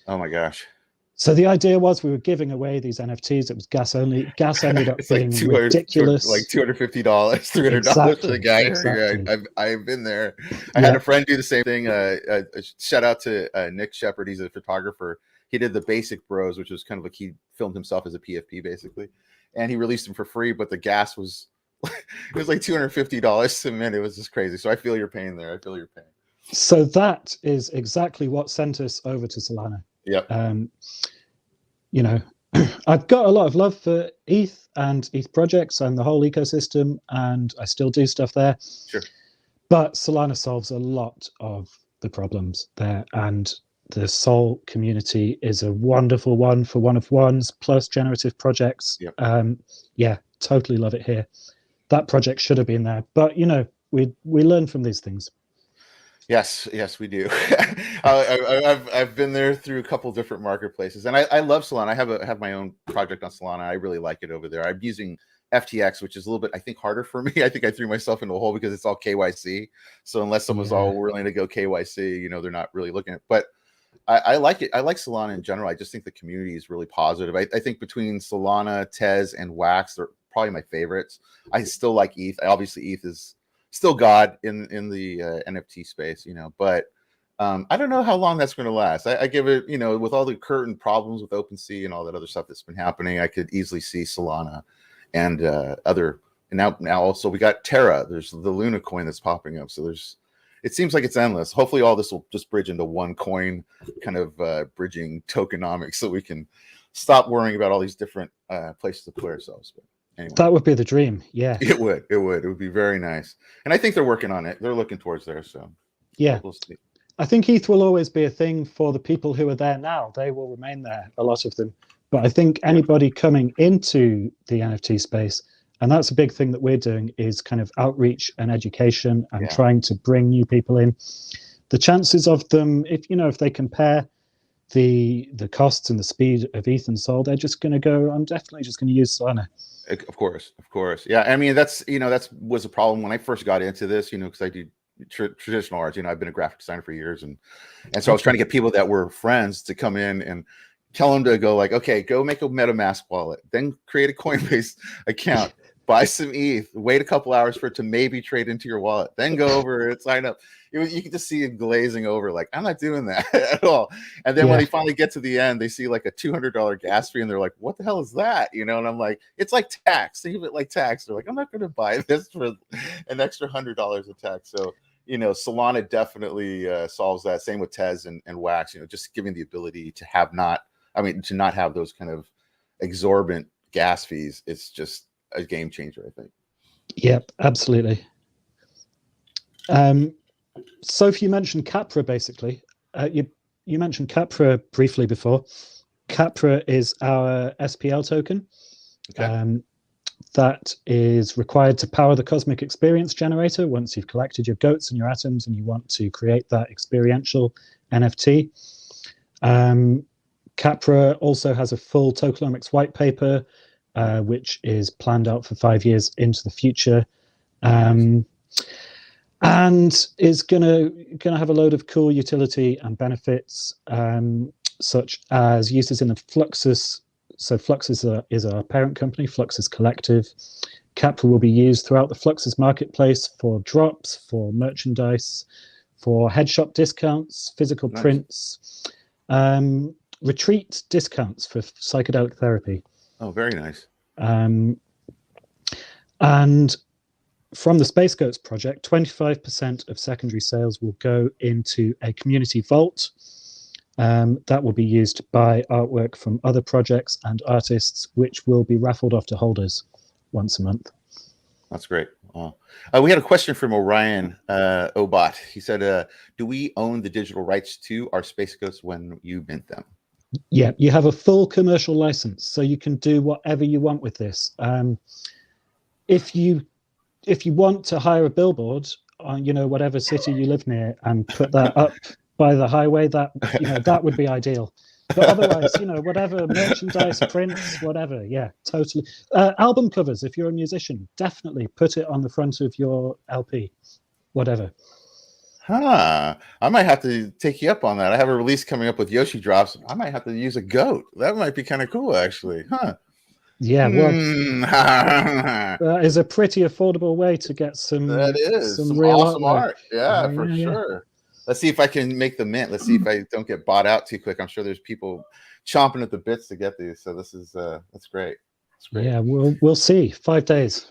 Oh my gosh. So the idea was we were giving away these NFTs. It was gas only. Gas ended up being ridiculous. Like $250, $300 for the guy. Exactly. I've been there. I had a friend do the same thing. Shout out to Nick Shepard. He's a photographer. He did the Basic Bros, which was kind of like he filmed himself as a PFP basically, and he released them for free. But the gas was it was like $250 to mint. It was just crazy. So I feel your pain there. I feel your pain. So that is exactly what sent us over to Solana. Yep. You know, I've got a lot of love for ETH and ETH projects and the whole ecosystem, and I still do stuff there. Sure. But Solana solves a lot of the problems there, and the Sol community is a wonderful one for one-of-ones plus generative projects. Yep. Yeah, totally love it here. That project should have been there, but you know, we learn from these things. Yes, we do. I've been there through a couple different marketplaces, and I love Solana. I have my own project on Solana. I really like it over there. I'm using FTX, which is a little bit, I think, harder for me. I think I threw myself into a hole because it's all KYC. So unless someone's all willing to go KYC, you know, they're not really looking at it. But I like it. I like Solana in general. I just think the community is really positive. I think between Solana, Tez, and Wax, they're probably my favorites. I still like ETH. Obviously, ETH is still God in the NFT space, you know, but I don't know how long that's going to last. I give it, you know, with all the current problems with OpenSea and all that other stuff that's been happening, I could easily see Solana and other. And now also we got Terra. There's the Luna coin that's popping up. So it seems like it's endless. Hopefully all this will just bridge into one coin, kind of bridging tokenomics, so we can stop worrying about all these different places to put ourselves. But anyway. That would be the dream. Yeah, it would be very nice. And I think they're working on it. They're looking towards there. So yeah, we'll see. I think ETH will always be a thing for the people who are there now. They will remain there, a lot of them. But I think anybody coming into the NFT space, and that's a big thing that we're doing, is kind of outreach and education and trying to bring new people in. The chances of them, if they compare the costs and the speed of ETH and Sol, they're just going to go, I'm definitely just going to use Solana. Of course. Yeah, I mean, that was a problem when I first got into this, you know, because I do traditional art. You know, I've been a graphic designer for years, and so I was trying to get people that were friends to come in and tell them to go like, okay, go make a MetaMask wallet, then create a Coinbase account, buy some ETH, wait a couple hours for it to maybe trade into your wallet, then go over and sign up. You can just see it glazing over, like, I'm not doing that at all. And then when they finally get to the end, they see like a $200 gas fee, and they're like, what the hell is that? You know, and I'm like, it's like tax. Think of it like tax. They're like, I'm not going to buy this for an extra $100 of tax. So, you know, Solana definitely solves that. Same with Tez and Wax, you know, just giving the ability to not have those kind of exorbitant gas fees. It's just a game changer, I think. Yep, absolutely. Sophie, you mentioned Capra basically. You mentioned Capra briefly before. Capra is our SPL token. Okay. That is required to power the Cosmic Experience Generator once you've collected your goats and your atoms and you want to create that experiential NFT. Capra also has a full tokenomics white paper, which is planned out for 5 years into the future. And is gonna have a load of cool utility and benefits, such as uses in the Fluxus. So Fluxus is our parent company, Fluxus Collective. Capra will be used throughout the Fluxus marketplace for drops, for merchandise, for head shop discounts, physical prints, retreat discounts for psychedelic therapy. Oh, very nice. And from the Space Goats project, 25% of secondary sales will go into a community vault. That will be used to buy artwork from other projects and artists, which will be raffled off to holders once a month. That's great. We had a question from Orion Obot. He said, do we own the digital rights to our Space Goats when you mint them? Yeah, you have a full commercial license, so you can do whatever you want with this. If you want to hire a billboard on, whatever city you live near and put that up by the highway, that would be ideal. But otherwise, whatever, merchandise, prints, whatever, yeah, totally. Album covers, if you're a musician, definitely put it on the front of your LP, whatever. I might have to take you up on that. I have a release coming up with Yoshi Drops. I might have to use a goat. That might be kind of cool, actually. Yeah, well, that is a pretty affordable way to get some. That is some real awesome art. Yeah, for sure. Let's see if I can make the mint. Let's see if I don't get bought out too quick. I'm sure there's people chomping at the bits to get these. So this is that's great. That's great. Yeah, we'll see. 5 days.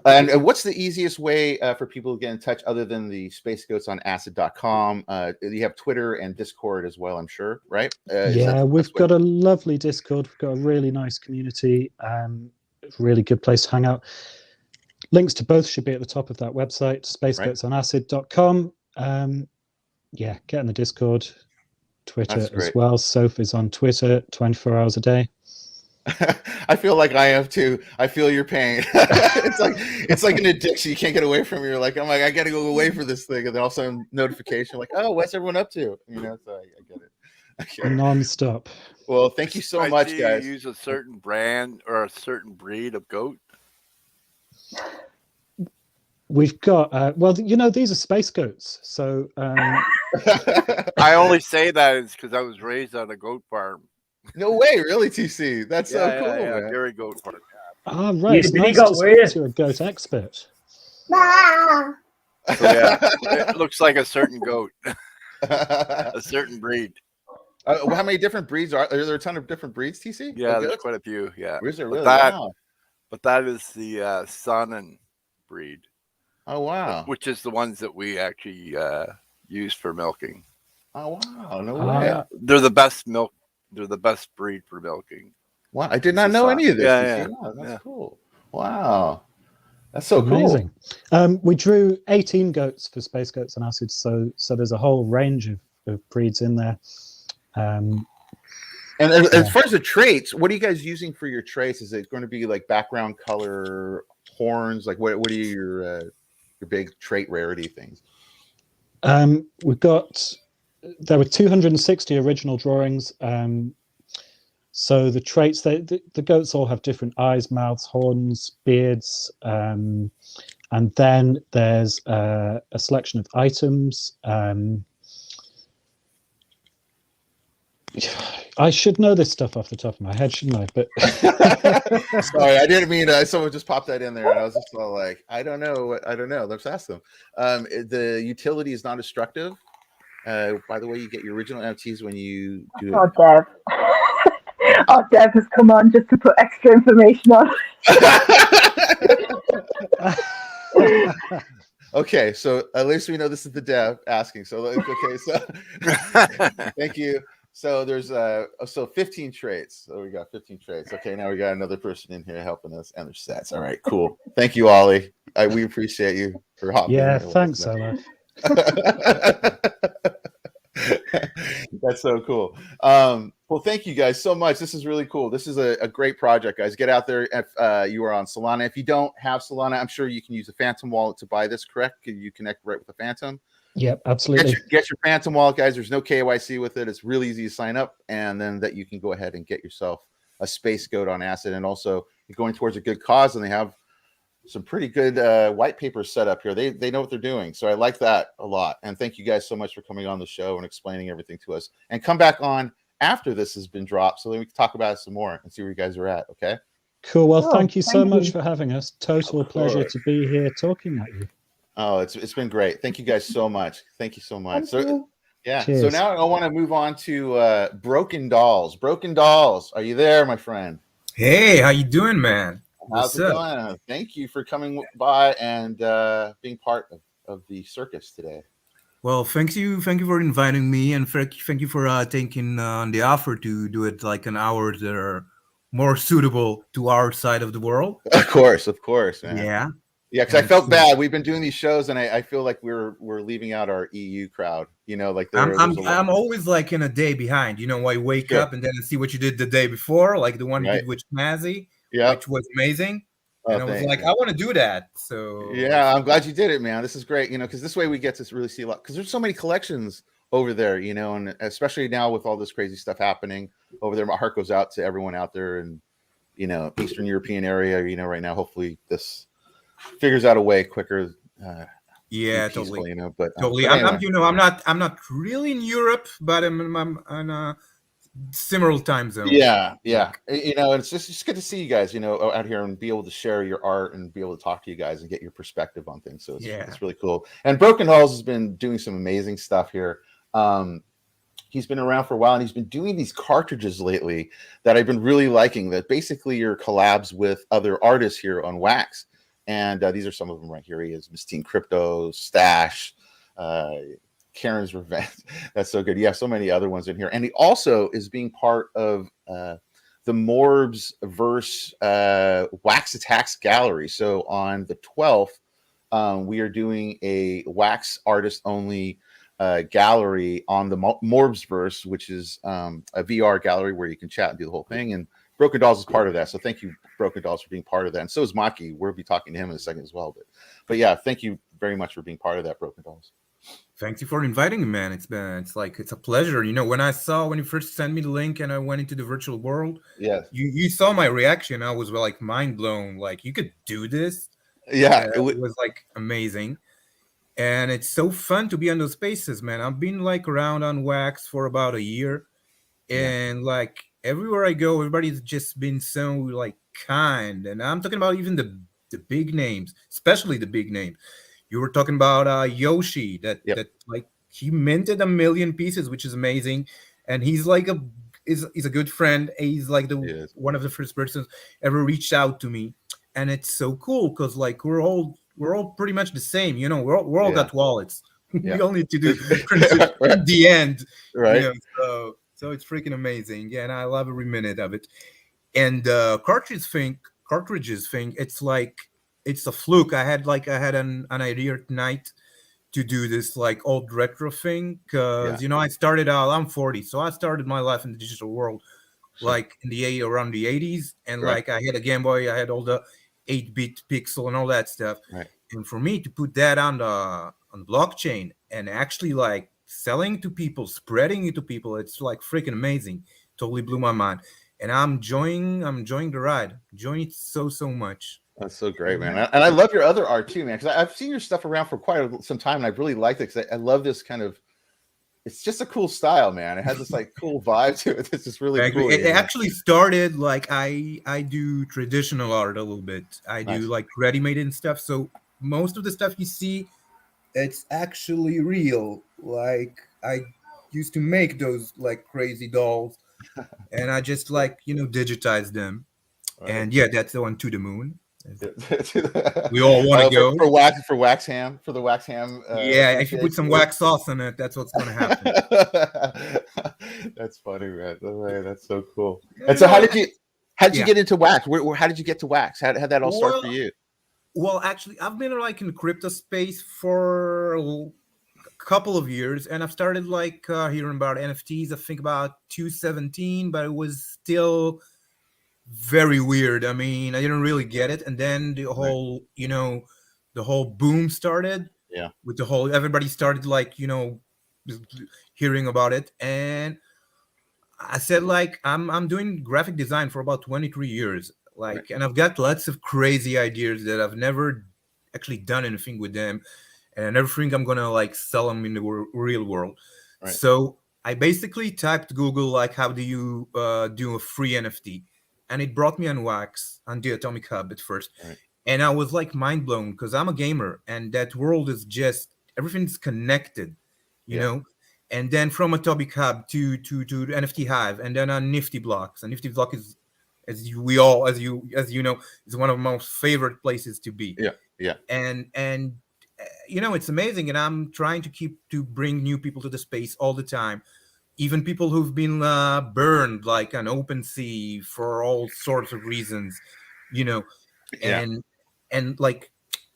And what's the easiest way for people to get in touch other than the Space Goats on acid.com? You have Twitter and Discord as well, I'm sure, right? Yeah, we've got a lovely Discord. We've got a really nice community. Really good place to hang out. Links to both should be at the top of that website, spacegoatsonacid.com. Yeah, get in the Discord, Twitter as well. Soph is on Twitter 24 hours a day. I feel like I have too. I feel your pain. it's like an addiction. You can't get away from it. You're like, I'm like, I got to go away for this thing, and then also notification like, oh, what's everyone up to? You know, so I get it. Okay. Non-stop. Well, thank you so much, guys. You use a certain brand or a certain breed of goat? We've got well, you know, these are space goats, so I only say that is because I was raised on a goat farm. No way, really, TC? That's so cool. Yeah, dairy goat farm. Ah, right. It's nice to speak to a goat expert. So, yeah, it looks like a certain goat, a certain breed. How many different breeds are there? A ton of different breeds, TC? Yeah, there's quite a few. Yeah, is there really? But that is the SOLANA breed. Oh wow! Which is the ones that we actually use for milking. Oh wow! No way. They're the best milk. They're the best breed for milking. Wow, I did not know any of this. Yeah. Wow, that's cool. Wow, that's so amazing. Cool. We drew 18 goats for Space Goats on Acid, so there's a whole range of breeds in there. And as far as the traits, what are you guys using for your traits? Is it going to be like background color, horns? Like what are your big trait rarity things? There were 260 original drawings. So the traits, the goats all have different eyes, mouths, horns, beards, and then there's a selection of items. I should know this stuff off the top of my head, shouldn't I? But sorry, I didn't mean to. Someone just popped that in there, and I was just all like, I don't know. Let's ask them. The utility is non-destructive. By the way, you get your original NFTs when you do it. Dev. Dev has come on just to put extra information on. Okay, so at least we know this is the Dev asking. So okay, so thank you. So there's 15 traits. So we got 15 traits. Okay, now we got another person in here helping us and their sets. All right, cool. Thank you, Ollie. We appreciate you for hopping in. Yeah, thanks, Ollie. That's so cool. Well, thank you guys so much. This is really cool. This is a great project, guys. Get out there if you are on Solana. If you don't have Solana, I'm sure you can use a Phantom wallet to buy this, correct? Can you connect right with the Phantom? Yep, absolutely. Get your Phantom wallet, guys. There's no KYC with it. It's really easy to sign up, and then that you can go ahead and get yourself a Space Goat on Acid. And also, you're going towards a good cause, and they have some pretty good white papers set up here. They know what they're doing. So I like that a lot. And thank you guys so much for coming on the show and explaining everything to us. And come back on after this has been dropped so that we can talk about it some more and see where you guys are at. Okay. Cool. Well, thank you so much for having us. Total pleasure to be here talking at you. Oh, it's been great. Thank you guys so much. Thank you so much. Yeah. Cheers. So now I want to move on to Broken Dollz. Broken Dollz, are you there, my friend? Hey, how you doing, man? How's it going? Thank you for coming by and being part of the circus today. Well, thank you for inviting me, and thank you for taking on the offer to do it like an hour that are more suitable to our side of the world. Of course, man. Yeah. Yeah, because I felt bad. We've been doing these shows, and I feel like we're leaving out our EU crowd. You know, like I'm always like in a day behind. You know, I wake up and then I see what you did the day before, like the one you did with Mazzy, which was amazing. And I was like, I want to do that. So yeah, I'm glad you did it, man. This is great. You know, because this way we get to really see a lot. Because there's so many collections over there. You know, and especially now with all this crazy stuff happening over there, my heart goes out to everyone out there, and Eastern European area. You know, right now, hopefully this figures out a way quicker. Yeah, peaceful, totally. But totally. But anyway. I'm not really in Europe, but I'm on a similar time zone. Yeah. It's just good to see you guys, out here and be able to share your art and be able to talk to you guys and get your perspective on things. So it's really cool. And Broken Dollz has been doing some amazing stuff here. He's been around for a while, and he's been doing these cartridges lately that I've been really liking, that basically are collabs with other artists here on Wax. And these are some of them right here. He is Miss Teen Crypto, Stash, Karen's Revenge. That's so good. You have so many other ones in here. And he also is being part of the M.O.R.B.S verse Wax Attacks Gallery. So on the 12th, we are doing a Wax artist only gallery on the M.O.R.B.S verse, which is a VR gallery where you can chat and do the whole thing. And Broken Dollz is part of that. So thank you, Broken Dollz, for being part of that. And so is Maiki. We'll be talking to him in a second as well. But yeah, thank you very much for being part of that, Broken Dollz. Thank you for inviting me, man. It's a pleasure. You know, when you first sent me the link and I went into the virtual world, yes, you saw my reaction. I was like mind blown. Like, you could do this. Yeah, it was like amazing. And it's so fun to be on those spaces, man. I've been like around on Wax for about a year, and like everywhere I go, everybody's just been so like kind. And I'm talking about even the big names, especially the big names. You were talking about Yoshi, that like he minted 1 million pieces, which is amazing. And he's like he's a good friend. He's like one of the first persons ever reached out to me, and it's so cool because like we're all pretty much the same, you know. We're all got wallets. We all need to do at the end, right? You know, so it's freaking amazing. Yeah, and I love every minute of it. And cartridges thing, it's like it's a fluke. I had an idea tonight to do this like old retro thing because you know I started out. I'm 40, so I started my life in the digital world like in around the 80s, and like I had a Game Boy, I had all the 8-bit pixel and all that stuff. Right. And for me to put that on blockchain and actually like selling to people, spreading it to people, it's like freaking amazing. Totally blew my mind. And I'm enjoying the ride. Enjoying it so much. That's so great, man. And I love your other art too, man, because I've seen your stuff around for quite some time, and I really liked it because I love this kind of. It's just a cool style, man. It has this like cool vibe to it. It's just really cool. It actually started like I do traditional art a little bit. I do like ready-made and stuff. So most of the stuff you see, it's actually real. Like I used to make those like crazy dolls, and I just like digitize them. Right. And yeah, that's the one to the moon. We all want to go for wax ham. Yeah, if you put some wax sauce in it, that's what's going to happen. That's funny, man. That's so cool. And so, how did you get into wax? How did you get to wax? How did that all start for you? Well, actually, I've been like in the crypto space for a couple of years, and I've started like hearing about NFTs. I think about 2017, but it was still very weird. I mean, I didn't really get it, and then the whole the whole boom started. Yeah, with the whole everybody started like hearing about it, and I said like I'm doing graphic design for about 23 years, like, and I've got lots of crazy ideas that I've never actually done anything with them, and I never think I'm gonna like sell them in the real world. So I basically typed Google like how do you do a free NFT. And it brought me on Wax, on the Atomic Hub at first. And I was like mind blown because I'm a gamer and that world is just, everything's connected, you know? And then from Atomic Hub to NFT Hive and then on NiftyBlocks. And NiftyBlocks is, as you know, is one of my most favorite places to be. Yeah. And it's amazing. And I'm trying to bring new people to the space all the time. Even people who've been burned, like on OpenSea for all sorts of reasons, and like,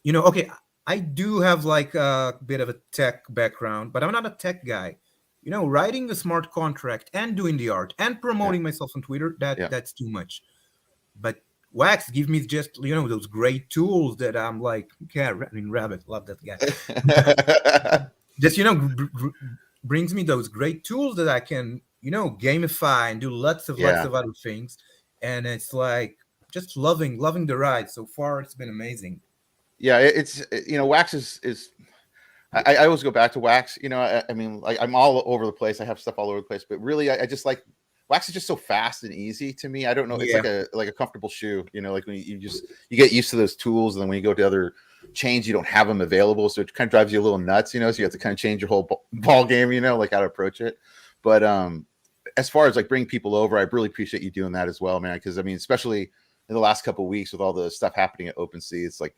okay, I do have like a bit of a tech background, but I'm not a tech guy. Writing a smart contract and doing the art and promoting myself on Twitter, that's too much. But Wax gives me just, those great tools that I'm like, Rabbit, love that guy. Just, brings me those great tools that I can, gamify and do lots of other things. And it's like just loving the ride. So far, it's been amazing. Yeah, it's Wax is I always go back to Wax. I mean, like I'm all over the place. I have stuff all over the place, but really, I just like Wax is just so fast and easy to me. I don't know. It's like a comfortable shoe. Like when you get used to those tools, and then when you go to other chains, you don't have them available, so it kind of drives you a little nuts. So you have to kind of change your whole ball game. Like how to approach it. But as far as like bringing people over, I really appreciate you doing that as well, man. Because I mean, especially in the last couple of weeks with all the stuff happening at OpenSea, it's like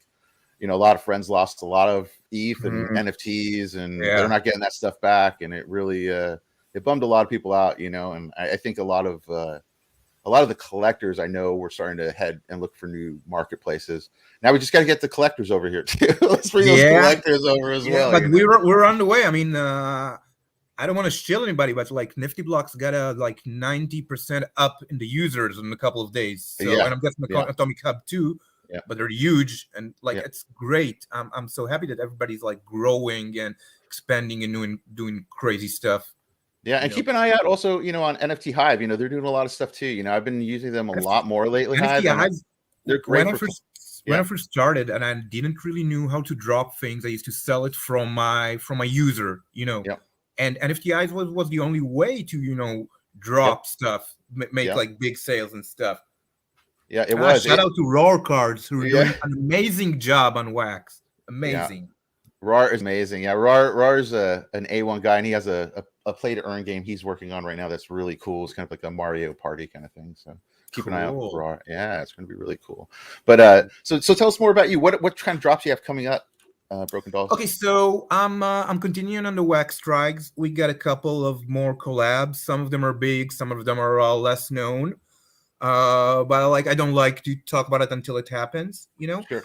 you know, a lot of friends lost a lot of ETH and NFTs, and they're not getting that stuff back, and it really it bummed a lot of people out, you know. And I think a lot of the collectors I know were starting to head and look for new marketplaces. Now we just got to get the collectors over here too. Let's bring those collectors over as well. But we're on the way. I mean, I don't want to shill anybody, but like NiftyBlocks got a like 90% up in the users in a couple of days. So and I'm guessing the Atomic Hub too. Yeah. But they're huge, and like it's great. I'm so happy that everybody's like growing and expanding and doing crazy stuff. Yeah, and keep an eye out also, you know, on NFT Hive. You know, they're doing a lot of stuff too. You know, I've been using them a lot more lately. Hive, they're great. When I first started, and I didn't really know how to drop things, I used to sell it from my user, you know. Yeah. And NFT Hive was the only way to, you know, drop stuff, make like big sales and stuff. Yeah, it was. Shout out to Roar Cards, who are doing an amazing job on Wax. Amazing. Yeah. Roar is amazing. Yeah, Roar is an A1 guy, and he has a play to earn game he's working on right now that's really cool. It's kind of like a Mario Party kind of thing. So keep an eye out for Roar. Yeah, it's going to be really cool. But so tell us more about you. What kind of drops you have coming up, Broken Dollz? Okay, so I'm continuing on the Wax strikes. We got a couple of more collabs. Some of them are big, some of them are less known. But I don't like to talk about it until it happens, you know. Sure.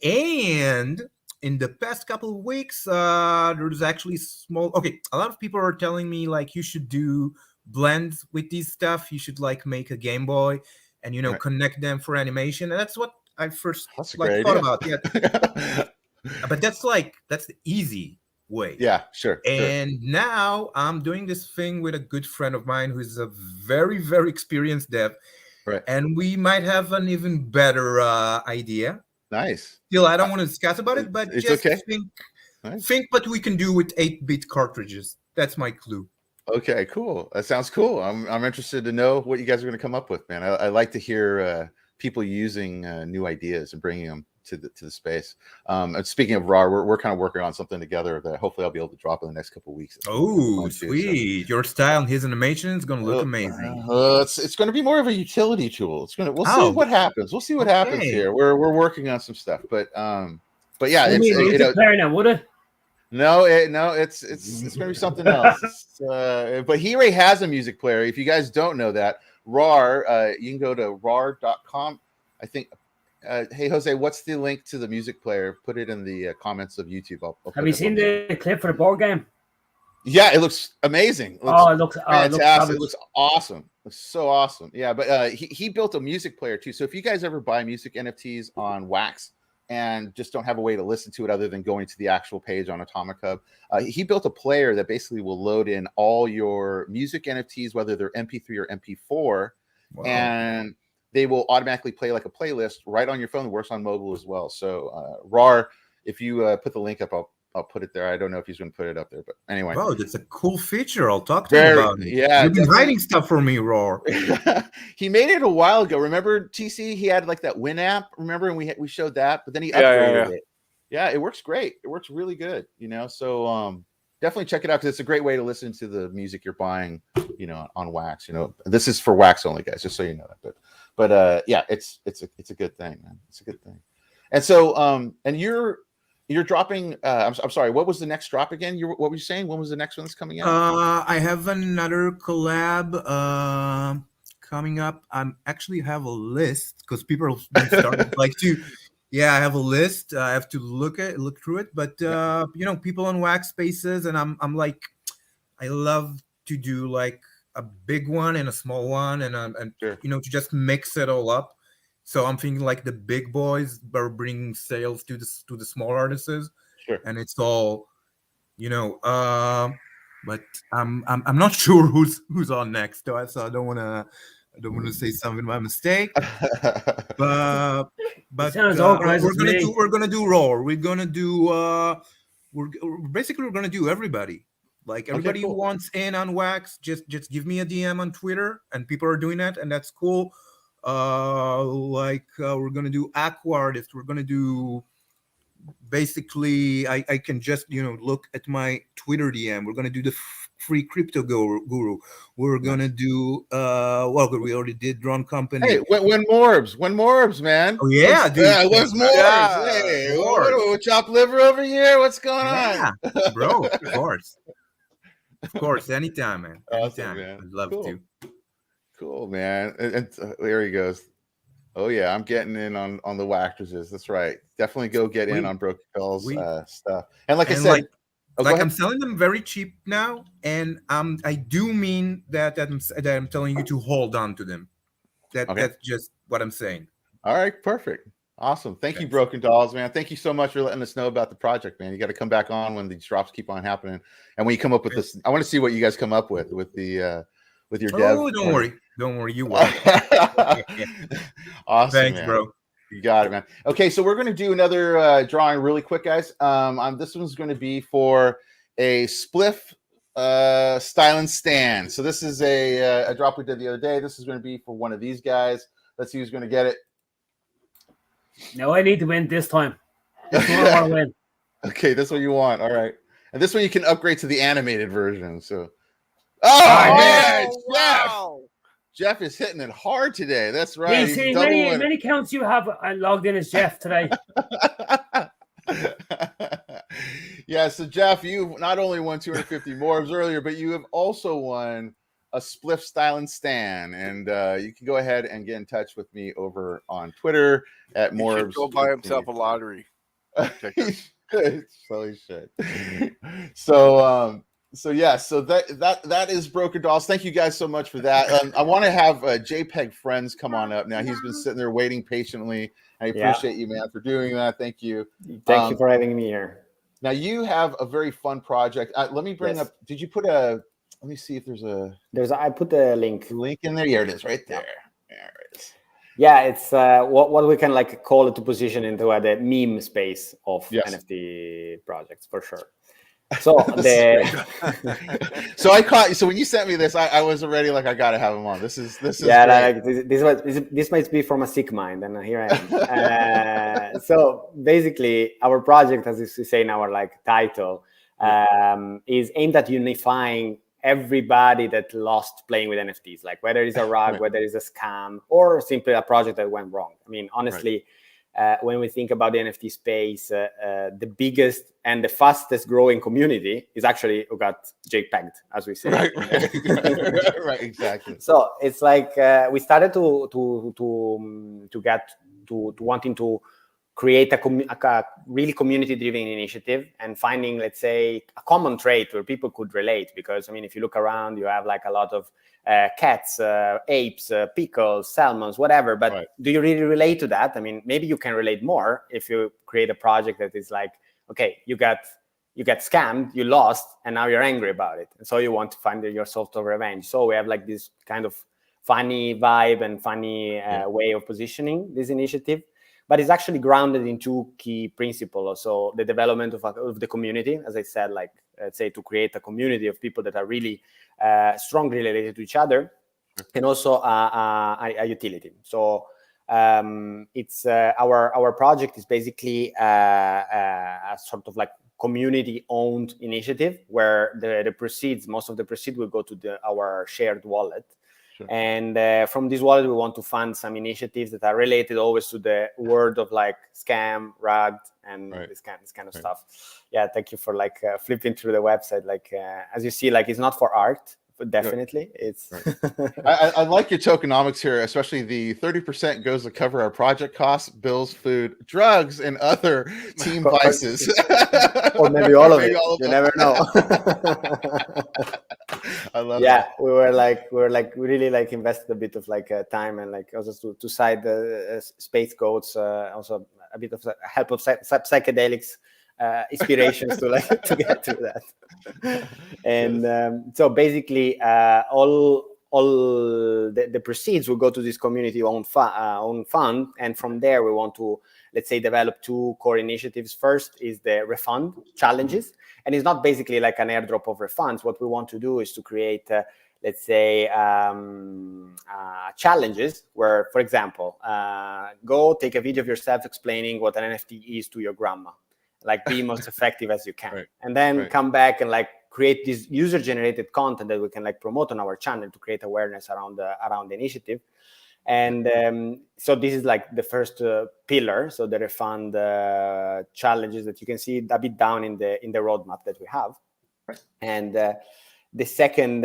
And in the past couple of weeks, there's actually a lot of people are telling me like you should do blends with these stuff. You should like make a Game Boy and, you know, connect them for animation. And that's what I first thought about. Yeah. But that's the easy way. Yeah, sure. And now I'm doing this thing with a good friend of mine who's a very, very experienced dev. Right. And we might have an even better idea. Nice. Still, I don't want to discuss about it, but just think what we can do with 8-bit cartridges. That's my clue. Okay, cool. That sounds cool. I'm interested to know what you guys are going to come up with, man. I like to hear people using new ideas and bringing them to the space. And speaking of RAR, we're kind of working on something together that hopefully I'll be able to drop in the next couple of weeks. Oh, sweet! So. Your style and his animation is going to look amazing. It's going to be more of a utility tool. We'll see what happens. We'll see what happens here. We're working on some stuff, but yeah, it's player now, would it? No, it's going to be something else. But he already has a music player. If you guys don't know that, RAR, you can go to rar.com. I think. Hey Jose, what's the link to the music player? Put it in the comments of YouTube. Have you seen the clip for the board game? Yeah, it looks amazing. It looks fantastic. It looks awesome. It looks so awesome. Yeah, but he built a music player too. So if you guys ever buy music NFTs on Wax and just don't have a way to listen to it other than going to the actual page on Atomic Hub, he built a player that basically will load in all your music NFTs, whether they're MP3 or MP4, and they will automatically play like a playlist right on your phone. It works on mobile as well. So RAR, if you put the link up, I'll put it there. I don't know if he's going to put it up there, but anyway. Oh, that's a cool feature. I'll talk to him about it. Yeah, you've been hiding stuff from me, RAR. He made it a while ago. Remember TC? He had like that Win app. Remember, and we showed that, but then he upgraded it. Yeah, it works great. It works really good. You know, so definitely check it out because it's a great way to listen to the music you're buying. You know, on Wax. You know, this is for Wax only, guys. Just so you know that, But yeah, it's a good thing, man. It's a good thing. And so and you're dropping I'm sorry, what was the next drop again? What were you saying? When was the next one that's coming out? I have another collab coming up. I actually have a list because people are starting I have a list. I have to look through it. But you know, people on Wax spaces, and I'm like, I love to do like a big one and a small one, and sure. You know, to just mix it all up. So I'm thinking like the big boys are bringing sales to the small artists, sure. And it's all, you know. But I'm not sure who's on next, so I don't want to say something by mistake. but we're gonna do RAW. We're gonna do we're gonna do everybody. Like everybody who wants in on Wax, just give me a DM on Twitter, and people are doing that, and that's cool. We're gonna do Aqua Artist. We're gonna do basically I can just look at my Twitter DM. We're gonna do the free crypto guru. We're gonna do well, we already did drone company. Hey, when M.O.R.B.S, man. Oh yeah, dude. Yeah, what's M.O.R.B.S? Yeah, Hey, M.O.R.B.S. what chopped liver over here? What's going on? Bro, of course, anytime, man. Awesome, Anytime. man. I'd love to. Cool, man. And there he goes. Oh yeah, I'm getting in on the actresses. That's right. Definitely go get in on Broken Pills stuff. And like I said, I'm selling them very cheap now, and I do mean that I'm telling you to hold on to them. That's just what I'm saying. All right, perfect. Awesome. Thank you, Broken Dollz, man. Thank you so much for letting us know about the project, man. You got to come back on when these drops keep on happening. And when you come up with this, I want to see what you guys come up with your dev. Oh, don't worry, you will. Awesome. Thanks, man. bro. You got it, man. Okay, so we're going to do another drawing really quick, guys. This one's going to be for a spliff style and stand. So this is a drop we did the other day. This is going to be for one of these guys. Let's see who's going to get it. No, I need to win this time. This one I want to win. Okay, this one you want. All right. And this one you can upgrade to the animated version. So, man, wow. Jeff is hitting it hard today. That's right. He's many accounts you have logged in as Jeff today. Yeah, so Jeff, you not only won 250 M.O.R.B.S earlier, but you have also won a spliff style and stand. And you can go ahead and get in touch with me over on Twitter at M.O.R.B.S. Go buy himself a lottery. So he should. So yeah, so that is Broken Dollz. Thank you guys so much for that. I want to have Jpegged Frens come on up now. He's been sitting there waiting patiently. I appreciate you, man, for doing that. Thank you. Thank you for having me here. Now you have a very fun project. Let me bring up. Did you put a? Let me see if there's a. I put the link. Link in there. Here it is, right there. There it is. Yeah, it's what we can call it to position into the meme space of NFT projects for sure. So so when you sent me this, I was already like, I gotta have him on. This is this might be from a sick mind, and here I am. So basically, our project, as we say in our title, is aimed at unifying everybody that lost playing with NFTs, whether it's a rug, whether it's a scam, or simply a project that went wrong. I mean, honestly. When we think about the NFT space, the biggest and the fastest growing community is actually who got JPEG'd, as we say. Right, exactly. So it's we started to get to wanting to create a really community-driven initiative and finding, let's say, a common trait where people could relate. Because I mean, if you look around, you have a lot of cats, apes, pickles, salmons, whatever. But do you really relate to that? I mean, maybe you can relate more if you create a project that is okay, you got scammed, you lost, and now you're angry about it, and so you want to find your sort of revenge. So we have this kind of funny vibe and funny way of positioning this initiative. But it's actually grounded in two key principles. So the development of the community, as I said, let's say to create a community of people that are really strongly related to each other, and also a utility. So it's our project is basically a sort of community-owned initiative where the proceeds, most of the proceeds will go to our shared wallet. Sure. And from this wallet, we want to fund some initiatives that are related always to the world of scam, rug, and this kind of stuff. Yeah, thank you for flipping through the website. As you see, it's not for art, but definitely it's. I like your tokenomics here, especially the 30% goes to cover our project costs, bills, food, drugs, and other team vices. Or maybe all of it. You never know. I love that. We really invested a bit of time and also to cite the space goats, also a bit of help of psychedelics inspirations to get through that. And so basically all the proceeds will go to this community owned fund, and from there we want to, let's say, develop two core initiatives. First is the refund challenges, and it's not basically an airdrop of refunds. What we want to do is to create let's say challenges where, for example, go take a video of yourself explaining what an NFT is to your grandma. like be most effective as you can, and then come back and like create this user-generated content that we can like promote on our channel to create awareness around the initiative. And so this is like the first pillar. So the refund challenges that you can see a bit down in the roadmap that we have. And the second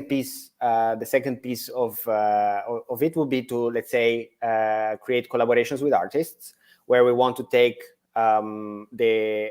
piece of it will be to, let's say, create collaborations with artists, where we want to take the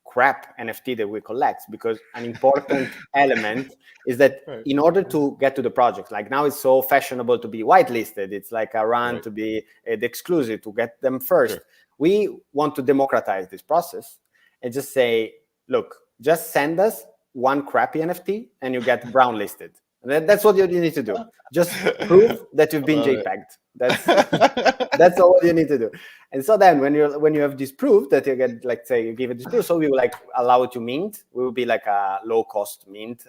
crap NFT that we collect, because an important element is that in order to get to the project, like now it's so fashionable to be whitelisted, it's like a run to be the exclusive, to get them first. We want to democratize this process and just say, look, just send us one crappy NFT and you get brown listed. That's what you need to do. Just prove that you've been JPEG'd. That's all you need to do. And so then when you have this proof that you get, like, say you give it this proof, so we will like allow it to mint. We will be like a low cost mint,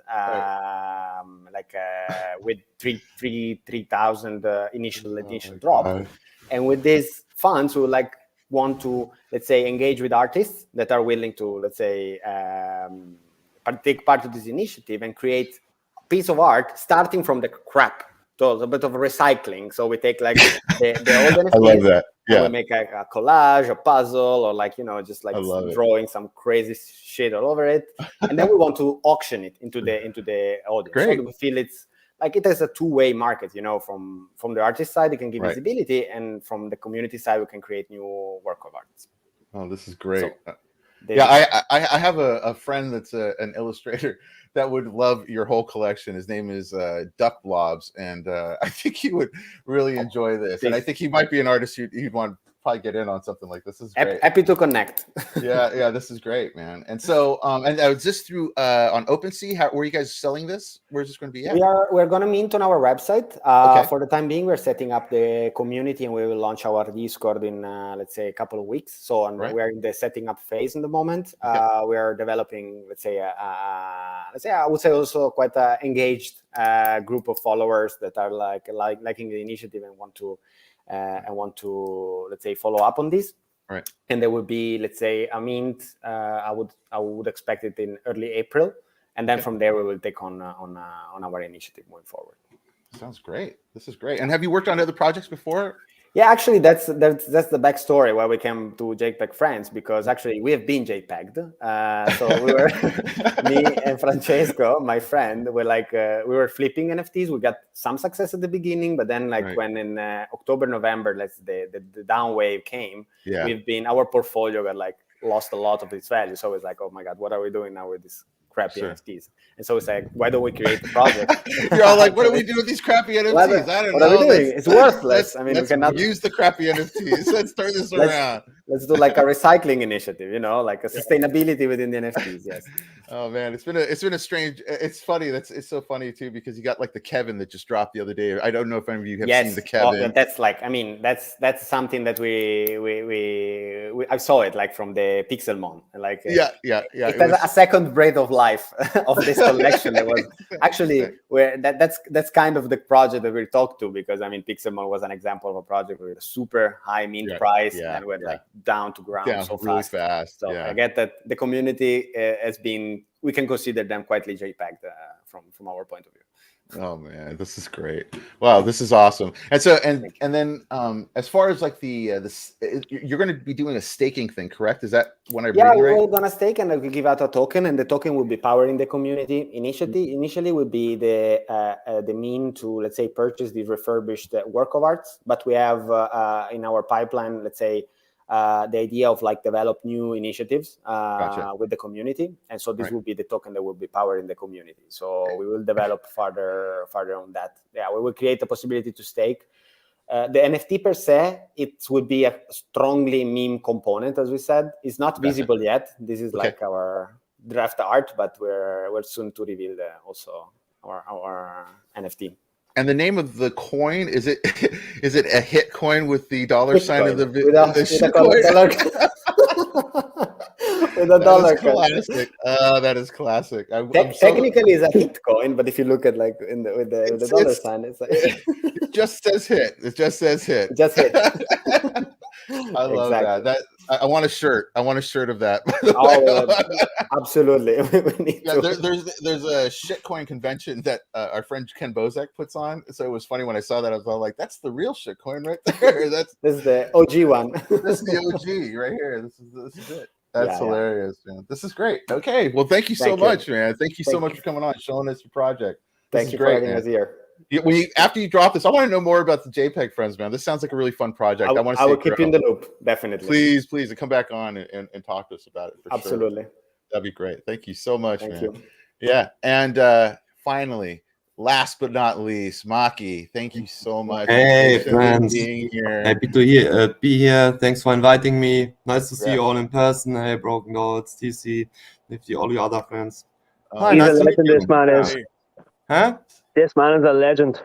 with 3,000 initial drop. And with these funds, we will like want to, let's say, engage with artists that are willing to, let's say, take part of this initiative and create a piece of art starting from the crap. So a bit of recycling. So we take like the old NFTs. I love that. Yeah. We make a collage, a puzzle, or like, just like drawing some crazy shit all over it. And then we want to auction it into the audience. Great. So we feel it's like it has a two-way market, from the artist side, it can give visibility, and from the community side, we can create new work of art. Oh, this is great. So, I have a friend that's an illustrator that would love your whole collection. His name is M.O.R.B.S, and I think he would really enjoy this. And I think he might be an artist you'd want to probably get in on something like this. This is great. Happy to connect. yeah, this is great, man. And so, and was this through on OpenSea? How were you guys selling this? Where's this going to be at? We're going to mint on our website. For the time being, we're setting up the community, and we will launch our Discord in let's say a couple of weeks. So we're in the setting up phase in the moment. We are developing, let's say I would say also quite an engaged group of followers that are liking the initiative and want to let's say follow up on this. Right. And there will be, let's say, a mint. I would expect it in early April, and then from there we will take on our initiative moving forward. Sounds great. This is great. And have you worked on other projects before? Yeah, actually, that's the backstory why we came to Jpegged Frens, because actually we have been JPEG'd. So we were me and Francesco, my friend, we were flipping NFTs. We got some success at the beginning, but then when in October, November, the down wave came, our portfolio got lost a lot of its value. So it's like, oh my God, what are we doing now with this crappy NFTs? And so it's like, why don't we create a project? You're all like, what do we do with these crappy NFTs? I don't know. What are we doing? It's worthless. I mean, we cannot use the crappy NFTs. Let's turn this around. Let's do like a recycling initiative, like a sustainability within the NFTs. Yes. Oh man, it's been a strange. It's funny. It's so funny too, because you got like the Kevin that just dropped the other day. I don't know if any of you have seen the Kevin. That's something that I saw it like from the Pixelmon. It has a second breath of life of this collection. That was actually where that's kind of the project that we talked to, because I mean Pixelmon was an example of a project with a super high mint price and went like down to ground so really fast. So I get that the community has been. We can consider them quietly JPEG'd from our point of view. Oh man, this is great! Wow, this is awesome. And so and then as far as like you're going to be doing a staking thing, correct? Is that when I'm reading right? We're going to stake, and we'll give out a token, and the token will be powering the community. Initially will be the mean to, let's say, purchase the refurbished work of arts, but we have in our pipeline, let's say, the idea of develop new initiatives with the community, and so this will be the token that will be powering the community. So we will develop further on that. We will create a possibility to stake. The NFT per se, it would be a strongly meme component, as we said. It's not visible yet. This is like our draft art, but we're soon to reveal also our NFT. And the name of the coin, is it a hit coin with the dollar sign of the with a dollar classic. That is classic. Technically, it's a hit coin, but if you look at with the dollar sign, it's like it just says hit. It just says hit. Just hit. I love that. I want a shirt. I want a shirt of that. Absolutely. There's a shitcoin convention that our friend Ken Bozek puts on. So it was funny when I saw that. I was all like, "That's the real shitcoin right there." This is the OG one. This is the OG right here. This is it. That's hilarious, man. This is great. Okay, well, thank you so much, man. Thank you so much for coming on, showing us your project. Thank you for having us here. After you drop this, I want to know more about the Jpegged Frens, man. This sounds like a really fun project. I want to. I will keep you in the loop, definitely. Please, and come back on and talk to us about it. For Absolutely. Sure. That'd be great. Thank you so much, Thank man. you. Yeah, and finally, last but not least, Maiki, thank you so much. Hey, friends. Happy to be here. Thanks for inviting me. Nice to see you all in person. Hey, Broken Dollz, TC, Nifty, all your other friends. Hi, nice to meet you. This man is. Huh? This man is a legend.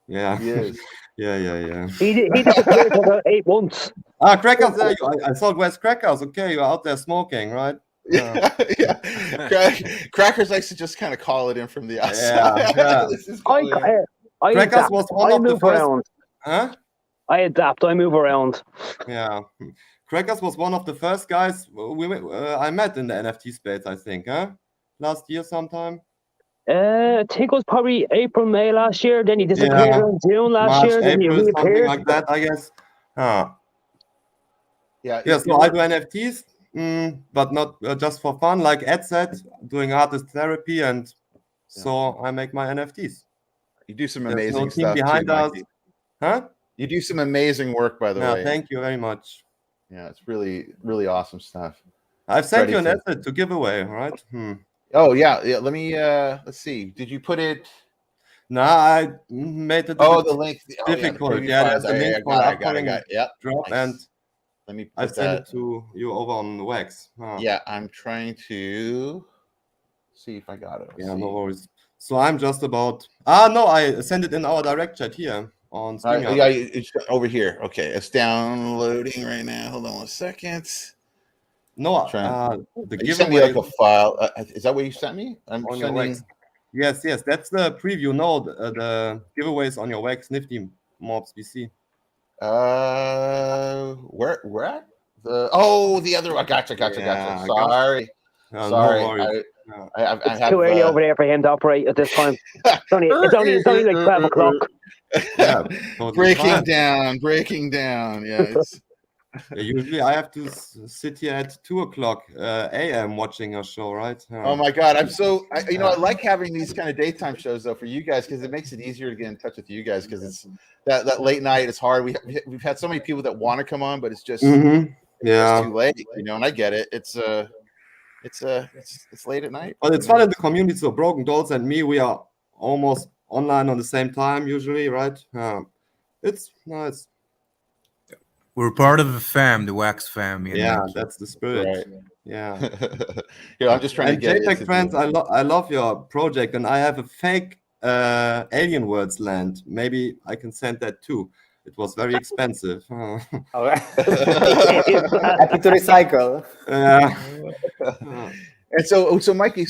Yeah. He is. Yeah. He disappeared for about 8 months. Crackers. I thought where's Crackers? Okay, you're out there smoking, right? Yeah. Crackers likes to just kind of call it in from the outside. Yeah. I Crackers adapt. was one of the first. Around. Huh? I adapt. I move around. Yeah. Crackers was one of the first guys I met in the NFT space, I think, huh? Last year sometime. I think it was probably April, May last year. Then he disappeared in June last March, year. Then April, he something reappeared. like that, I guess. Yeah. So I do NFTs, but not just for fun, like Ed said, doing artist therapy, and so I make my NFTs. You do some amazing stuff behind too, us, Mikey. huh? You do some amazing work, by the way. Thank you very much. Yeah, it's really, really awesome stuff. I've sent you an asset to give away, right? Oh yeah. Let me let's see. Did you put it? No, I made it. The link. Difficult. There's a link for I got it. Yep. Drop, nice. and let me. I sent it to you over on Wax. Yeah, I'm trying to see if I got it. No worries. So I'm just about. No, I sent it in our direct chat here on StreamYard. Yeah, it's over here. Okay, it's downloading right now. Hold on 1 second. No, the giveaway. Sent me like a file. Is that what you sent me? I'm on sending. Your Wax. Yes, that's the preview. No, the giveaways on your Wax Nifty M.O.R.B.S BC. Where at? The other one. Gotcha. Sorry. No, sorry. No it's too early over there for him to operate at this time. It's only like 12 o'clock. Yeah, breaking down. Yeah. Usually I have to sit here at 2 o'clock a.m. watching a show, right? Oh my God, I like having these kind of daytime shows though for you guys because it makes it easier to get in touch with you guys because it's that late night. It's hard. We've had so many people that want to come on, but it's just it's too late, and I get it. It's late at night. But it's fun in the community. So Broken Dollz and me, we are almost online on the same time usually, right? It's nice. We're part of the fam, the Wax fam. Yeah, that's the spirit. Right. Yeah. I'm just trying to get Jpegged Frens, I love your project, and I have a fake Alien Worlds land. Maybe I can send that too. It was very expensive. All right. Happy to recycle. And so Maiki,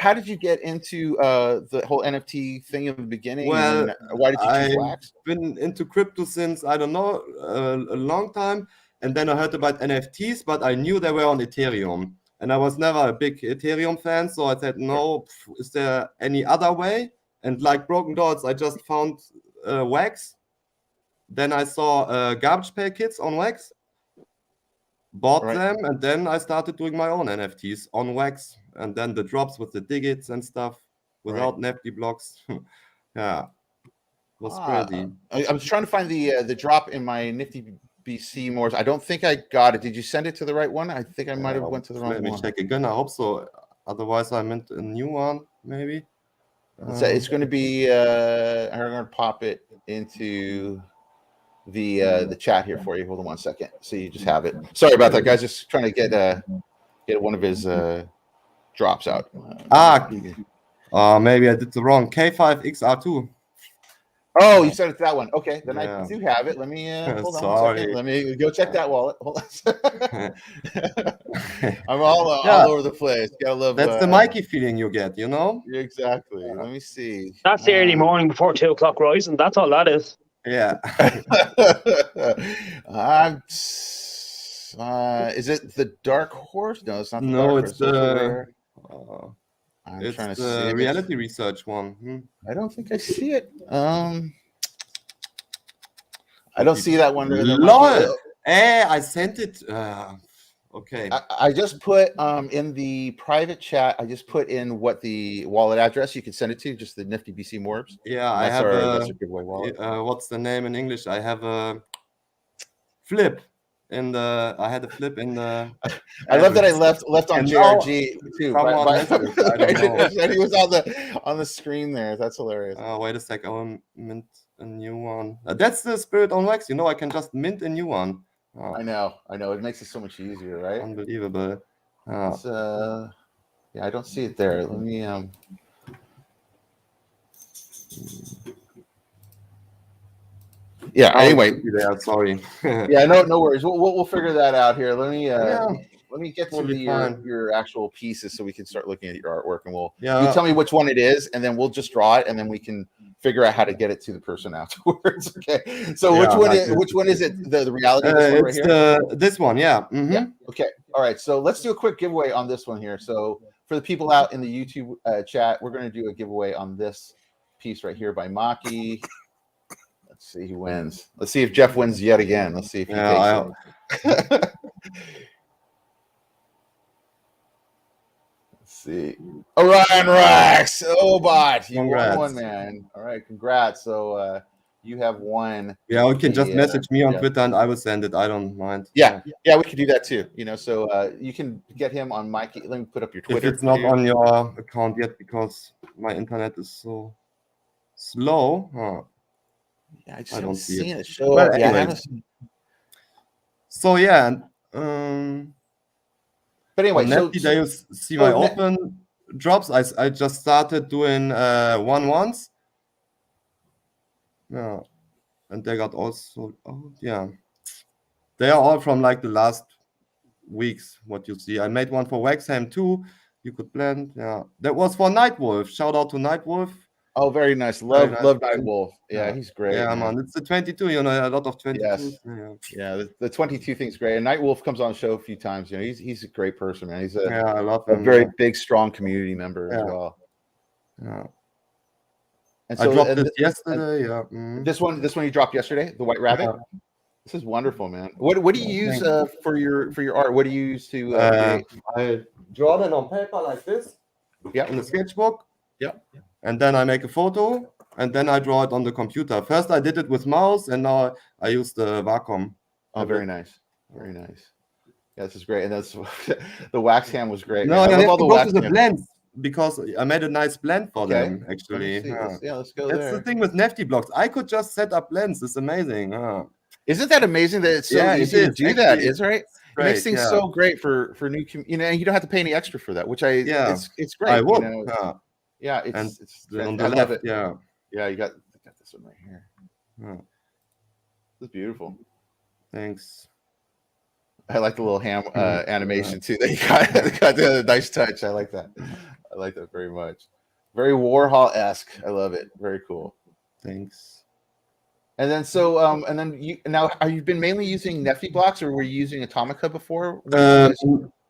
how did you get into the whole NFT thing in the beginning? Well, and why did you choose Wax? I've been into crypto since, I don't know, a long time. And then I heard about NFTs, but I knew they were on Ethereum. And I was never a big Ethereum fan. So I said, no, is there any other way? And like Broken Dollz, I just found Wax. Then I saw garbage pail kits on Wax. Bought them, and then I started doing my own NFTs on Wax, and then the drops with the digits and stuff without NeftyBlocks. Yeah, was crazy. I was trying to find the drop in my NiftyBC M.O.R.S. I don't think I got it. Did you send it to the right one? I think I might have went to the wrong one. Let me check again. I hope so. Otherwise, I meant a new one, maybe. It's going to be. I'm going to pop it into the chat here for you. Hold on 1 second. So you just have it. Sorry about that, guys. Just trying to get one of his drops out. Maybe I did the wrong. K5XR2. Oh, you sent it to that one. Okay, then I do have it. Let me hold on 1 second. Let me go check that wallet. Hold on. I'm all over the place. Gotta love. That's the Maiki feeling you get, you know? Exactly. Let me see. That's the early morning before 2 o'clock rising. That's all that is. Yeah. Is it the Dark Horse? No, it's not the No, Dark it's Horse. the I'm trying to see the it. reality research one. I don't think I see it. I don't see that one. LOL. I sent it. Okay. I just put in the private chat. I just put in what the wallet address you can send it to. Just the NiftyBC M.O.R.B.S. Yeah, that's a giveaway wallet. What's the name in English? I have a flip in the. I had a flip in the. I love that I left on JRG too. And he was on the screen there. That's hilarious. Wait a sec. I will mint a new one. That's the Spirit on Wax. I can just mint a new one. I know. It makes it so much easier, right? Unbelievable. Yeah, I don't see it there. Let me Yeah. Anyway, sorry. Yeah, no worries. We'll figure that out here. Let me get to your actual pieces so we can start looking at your artwork, and you tell me which one it is, and then we'll just draw it, and then we can figure out how to get it to the person afterwards. Okay. So which one is it? The reality one right here? This one, yeah. Mm-hmm. Yeah. Okay. All right. So let's do a quick giveaway on this one here. So for the people out in the YouTube chat, we're going to do a giveaway on this piece right here by Maiki. Let's see who wins. Let's see if Jeff wins yet again. Let's see if he takes it. See. Orion Rex. Oh, bot. You won one, man. All right. Congrats. So you have won. Yeah, you can just message me on Twitter and I will send it. I don't mind. Yeah, we could do that too. So you can get him on Maiki. Let me put up your Twitter. If it's not on your account yet because my internet is so slow. Yeah, I don't see it. Show up. Anyway. So yeah. But anyway, there you see my open drops. I just started doing 1-1s. Yeah, and they got also they are all from like the last weeks. What you see, I made one for Waxham too. You could blend. Yeah, that was for Nightwolf. Shout out to Nightwolf. Oh, very nice. Love Nightwolf. Yeah, he's great. Yeah, man. It's the 22. A lot of 22. Yes. Yeah, the 22 thing's great. And Nightwolf comes on the show a few times. He's a great person, man. He's I love him, a very big, strong community member as well. Yeah. And so, I dropped it yesterday. This one you dropped yesterday, the White Rabbit. Yeah. This is wonderful, man. What do you use for your art? What do you use to? I draw them on paper like this. Yeah. In the sketchbook. Yeah. And then I make a photo, and then I draw it on the computer. First, I did it with mouse, and now I use the Wacom. Oh, very nice. Very nice. Yeah, this is great. And that's the wax cam was great. No, I love all the wax cam blends because I made a nice blend for them, actually. Let's go That's there. the thing with NeftyBlocks. I could just set up blends. It's amazing. Isn't that amazing that it's so easy to do that? Is right. It makes things so great for new, and you don't have to pay any extra for that, which it's great. I would. Yeah, it's on the left. Yeah, you got this one right here. It's beautiful. Thanks. I like the little ham animation too. That you got the nice touch. I like that. I like that very much. Very Warhol-esque. I love it. Very cool. Thanks. And then have you been mainly using NeftyBlocks, or were you using Atomica before?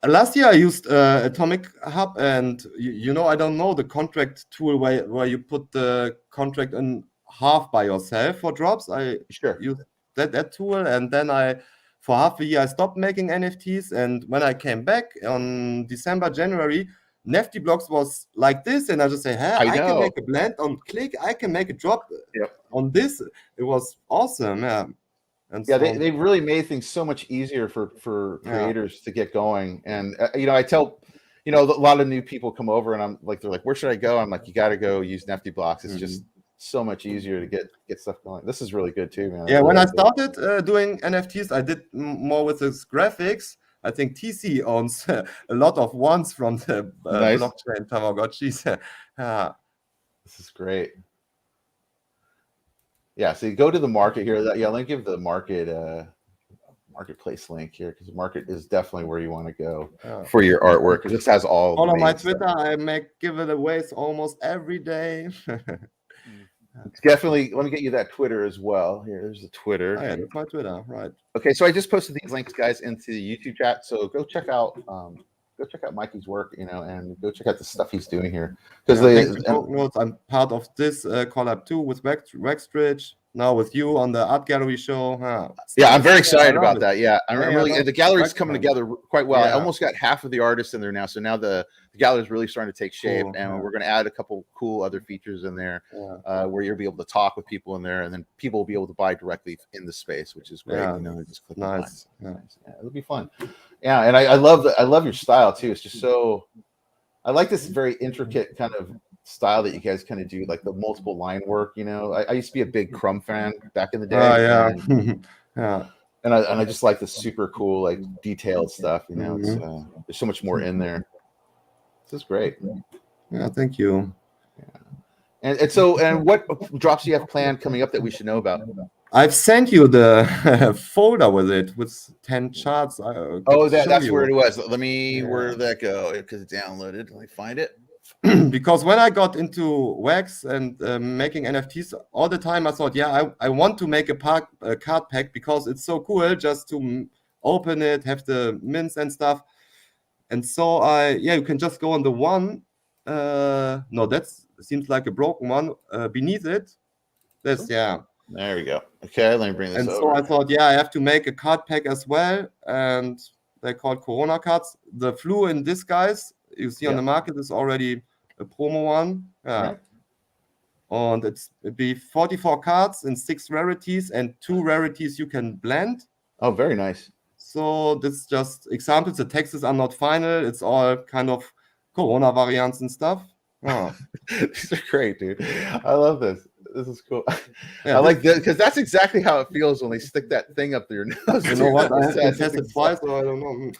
Last year I used Atomic Hub, and I don't know the contract tool where you put the contract in half by yourself for drops. I used that tool, and then for half a year I stopped making NFTs, and when I came back on January, NeftyBlocks was like this, and I just say, hey, I can make a blend on click, I can make a drop on this. It was awesome, yeah. And they really made things so much easier for creators to get going. And I tell a lot of new people come over and they're like, where should I go? I'm like, you got to go use NeftyBlocks. It's just so much easier to get stuff going. This is really good too, man. Yeah, when I started doing NFTs, I did more with this graphics. I think TC owns a lot of ones from the blockchain Tamagotchis. This is great. Yeah, so you go to the market here. Let me give the marketplace link here, because the market is definitely where you want to go for your artwork. This has all. On my Twitter, I make giveaways almost every day. It's definitely. Let me get you that Twitter as well. Here's the Twitter. Oh, yeah, that's my Twitter, right? Okay, so I just posted these links, guys, into the YouTube chat. So go check out Maiki's work, and go check out the stuff he's doing here. Because I'm part of this collab too with Wexbridge. Now with you on the art gallery show. Yeah, I'm very excited about that. Yeah, I'm really. The gallery's coming together quite well. I almost got half of the artists in there now. So now the gallery's really starting to take shape, and we're going to add a couple cool other features in there, where you'll be able to talk with people in there, and then people will be able to buy directly in the space, which is great. Just click nice. Yeah, it'll be fun. Yeah, and I love your style too. It's just so. I like this very intricate kind of style that you guys kind of do, like the multiple line work. I used to be a big Crumb fan back in the day. Yeah. And I just like the super cool, like detailed stuff. It's there's so much more in there. This is great. Yeah, thank you. Yeah. And what drops do you have planned coming up that we should know about? I've sent you the folder with it with 10 charts. That's where it was. Let me where did that go? Because it's downloaded. Let me find it. Because when I got into wax and making NFTs all the time, I thought, I want to make a card pack because it's so cool just to open it, have the mints and stuff. And so you can just go on the one. No, that seems like a broken one. Beneath it, There we go. Okay, let me bring this over. So I thought, I have to make a card pack as well. And they're called Corona cards. The flu in disguise you see on the market is already a promo one. Yeah. And it'd be 44 cards and 6 rarities and 2 rarities you can blend. Oh, very nice. So this is just examples. The texts are not final. It's all kind of Corona variants and stuff. Oh. These are great, dude. I love this. This is cool. I like that because that's exactly how it feels when they stick that thing up your nose. You know what? I have tested twice, so I don't know.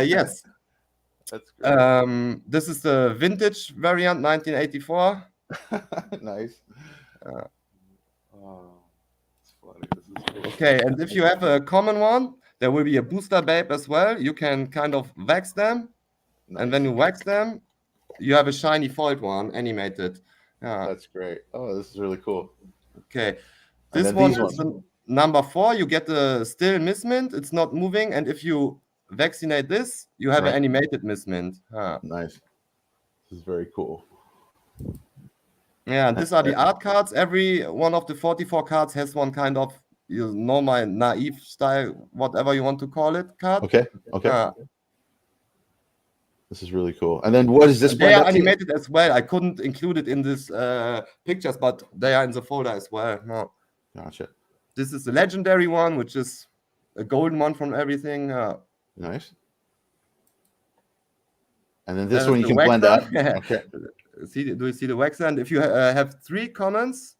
Yes. That's great. This is the vintage variant, 1984. Nice. It's funny. This is cool. Okay, and if you have a common one, there will be a booster babe as well. You can kind of wax them, and when you wax them, you have a shiny foiled one animated. That's great. Oh, this is really cool. Okay, this one is the number 4. You get the still mismint. It's not moving, and if you vaccinate this, you have an animated mismint. Nice. This is very cool. Yeah, these are the art cards. Every one of the 44 cards has one kind of, my naive style, whatever you want to call it, card. Okay. This is really cool. And then what is this? They are animated as well. I couldn't include it in this pictures, but they are in the folder as well. Gotcha. This is the legendary one, which is a golden one from everything. Nice. And then this one you can blend up. Okay. Do you see the waxer? And if you have 3 commons,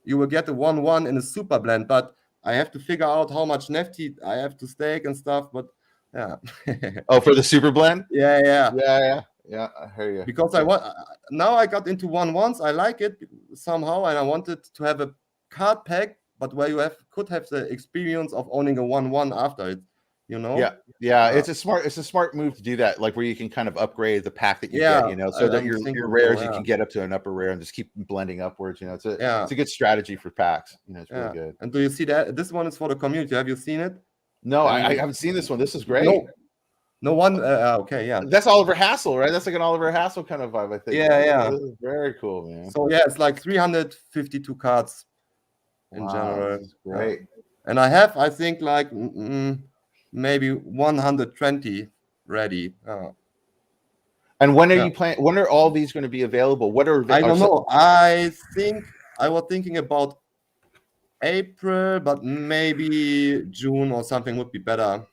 you will get a 1/1 in a super blend. But I have to figure out how much Nefty I have to stake and stuff. But Oh, for the super blend? Yeah. I hear you. Because now I got into 1/1s. I like it somehow, and I wanted to have a card pack, but where you could have the experience of owning a 1/1 after it. Yeah. It's a smart move to do that, like where you can kind of upgrade the pack that you get, so that your rares you can get up to an upper rare and just keep blending upwards. It's a good strategy for packs. It's really good. And do you see that this one is for the community? Have you seen it? No, I haven't seen this one. This is great. No one. Okay, yeah. That's Oliver Hassel, right? That's like an Oliver Hassel kind of vibe, I think. Yeah. This is very cool, man. So it's like 352 cards in general. This is great. And I think like maybe 120 ready. And when are you planning? When are all these going to be available? I don't know. I think I was thinking about April, but maybe June or something would be better.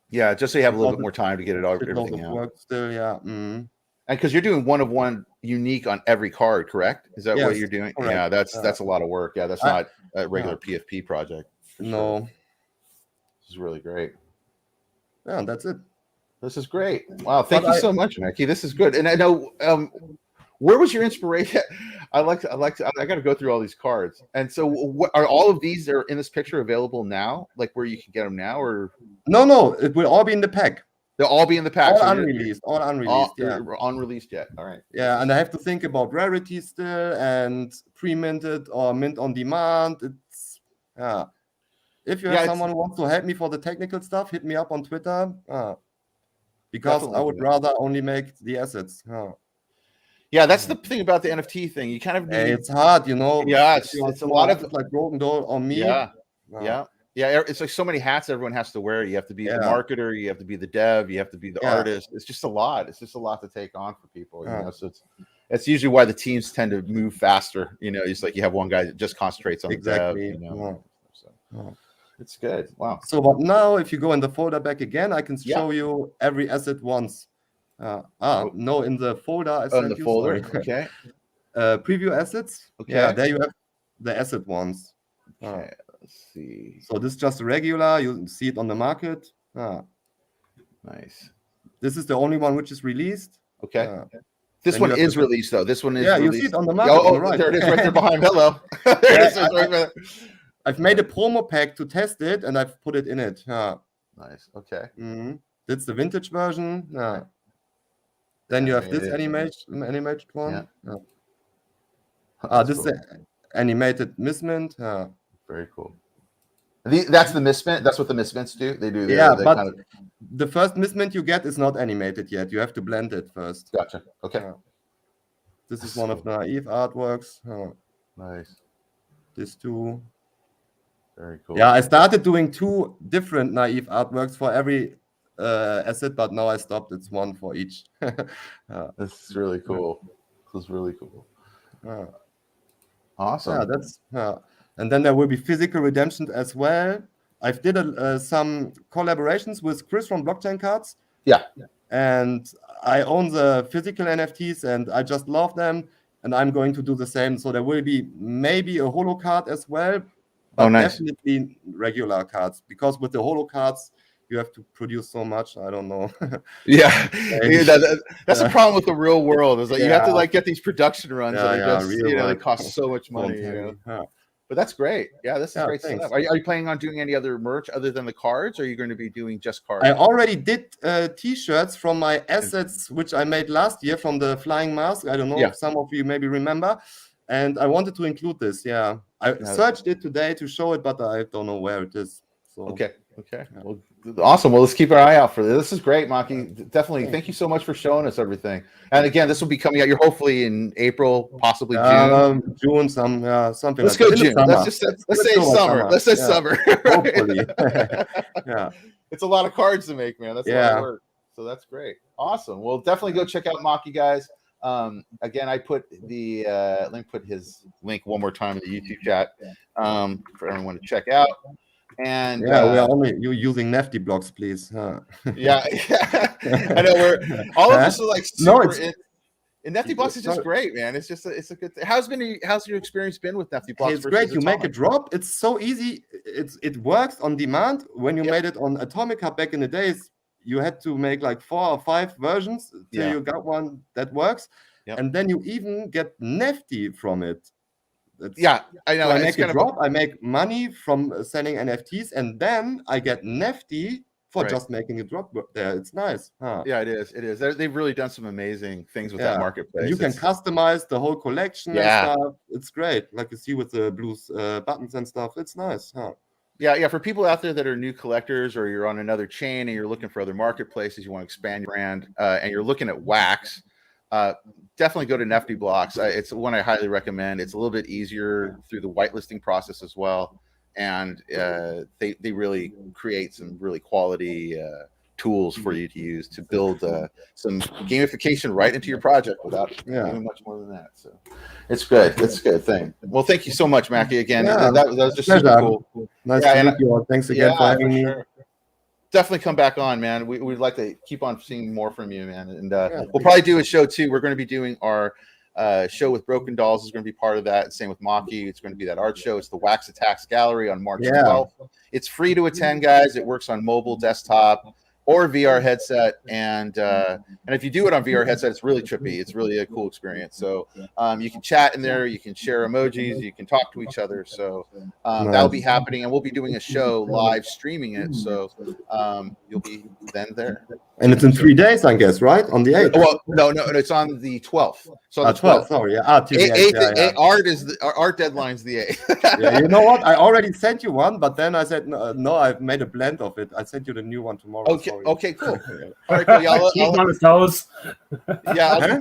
Yeah, just so you have a little bit more time to get it all everything out. Work still, yeah. And because you're doing 1 of 1 unique on every card, correct? Is that what you're doing? Correct. Yeah, that's a lot of work. Yeah, that's not a regular PFP project. No. Sure. This is really great. Yeah, that's it. This is great. Wow, thank you so much, Maiki. This is good. And I know where was your inspiration? I got to go through all these cards. And so what are all of these that are in this picture available now? Like where you can get them now or No, it will all be in the pack. They'll all be in the pack. All unreleased. Yeah. Unreleased yet. All right. Yeah, and I have to think about rarity still and pre-minted or mint on demand. It's If you have someone who wants to help me for the technical stuff, hit me up on Twitter. Because I would rather only make the assets. Yeah, that's the thing about the NFT thing. You kind of need... it's hard, you know. Yeah, it's a lot of like Broken Doll on me. Yeah. It's like so many hats everyone has to wear. You have to be the marketer, you have to be the dev, you have to be the artist. It's just a lot. It's just a lot to take on for people. You know, so it's usually why the teams tend to move faster. You know, it's like you have one guy that just concentrates on the dev. You know, it's good. Wow. So, but now if you go in the folder back again, I can show you every asset once. No, in the folder. I sent you, folder. Sorry. Okay. Preview assets. Okay. Yeah, there you have the asset ones. Okay. Let's see. So this is just regular. You see it on the market. Nice. This is the only one which is released. Okay. This one is released though. This one is released. You see it on the market. On the right. There it is, right there behind. Hello. There it is, right there. I've made a promo pack to test it, and I've put it in it. Nice. Okay. That's the vintage version. Then you have this animated one. This is the animated mismint. Very cool. That's the mismint. That's what the mismints do. They do. But the first mismint you get is not animated yet. You have to blend it first. Gotcha. Okay. This is one of the naive artworks. Nice. This too. Very cool. Yeah, I started doing 2 different naive artworks for every asset, but now I stopped. It's one for each. This is really cool. This is really cool. Awesome. Yeah, that's and then there will be physical redemptions as well. I've did some collaborations with Chris from Blockchain Cards. Yeah. And I own the physical NFTs and I just love them. And I'm going to do the same. So there will be maybe a holo card as well. But nice. Definitely regular cards. Because with the holo cards, you have to produce so much. I don't know. That's the problem with the real world. Is like you have to like get these production runs that are just, they cost so much money. But that's great. Yeah, this is great stuff. Are you planning on doing any other merch other than the cards? Or are you going to be doing just cards? I already did T-shirts from my assets, which I made last year from the Flying Mask. I don't know if some of you maybe remember. And I wanted to include this. I searched it today to show it, but I don't know where it is. So okay. Well, awesome. Well, let's keep our eye out for this. This is great, Maiki. Definitely. Thank you so much for showing us everything. And again, this will be coming out. You're hopefully in April, possibly June. Something. Let's go June. Let's say summer. Let's say summer. Hopefully. It's a lot of cards to make, man. That's a lot of work. So that's great. Awesome. Well, definitely go check out Maiki, guys. Again, I put the put his link one more time in the YouTube chat for everyone to check out. And we are only using NeftyBlocks, please. I know we're all of us are like super and NeftyBlocks is just great, man. It's a good thing. How's your experience been with NeftyBlocks? It's great. You make a drop. It's so easy. It works on demand. When you made it on Atomica back in the days, you had to make like 4 or 5 versions till you got one that works. And then you even get Nefty from it. I know. So I make a drop. I make money from selling NFTs, and then I get Nefty for just making a drop there. It's nice. Yeah, it is. It is. They've really done some amazing things with that marketplace. You can customize the whole collection and stuff. It's great. Like you see with the blues buttons and stuff. It's nice. Yeah. For people out there that are new collectors, or you're on another chain and you're looking for other marketplaces, you want to expand your brand, and you're looking at wax. Definitely go to NeftyBlocks. It's one I highly recommend. It's a little bit easier through the whitelisting process as well, and they really create some really quality tools for you to use to build some gamification right into your project without doing much more than that. So it's good. It's a good thing. Well, thank you so much, Maiki. Again, that was just super cool. Nice to meet you all. Thanks again for having me. Definitely come back on, man. We'd like to keep on seeing more from you, man. And we'll probably do a show too. We're going to be doing our show with Broken Dollz is going to be part of that. Same with Maiki. It's going to be that art show. It's the Wax Attacks Gallery on March 12th. It's free to attend, guys. It works on mobile, desktop. or VR headset, and if you do it on VR headset, it's really trippy. It's really a cool experience. So you can chat in there, you can share emojis, you can talk to each other. So that'll be happening, and we'll be doing a show live streaming it. So you'll be then there. And it's in 3 days, I guess, right? On the 8th. Well, no, it's on the 12th. So on the 12th. Sorry, yeah. Art deadline's the 8th. Yeah, you know what? I already sent you one, but then I said no. I've made a blend of it. I sent you the new one tomorrow. Okay, sorry. Okay, cool. All right, cool. Yeah, keep on his toes. Yeah.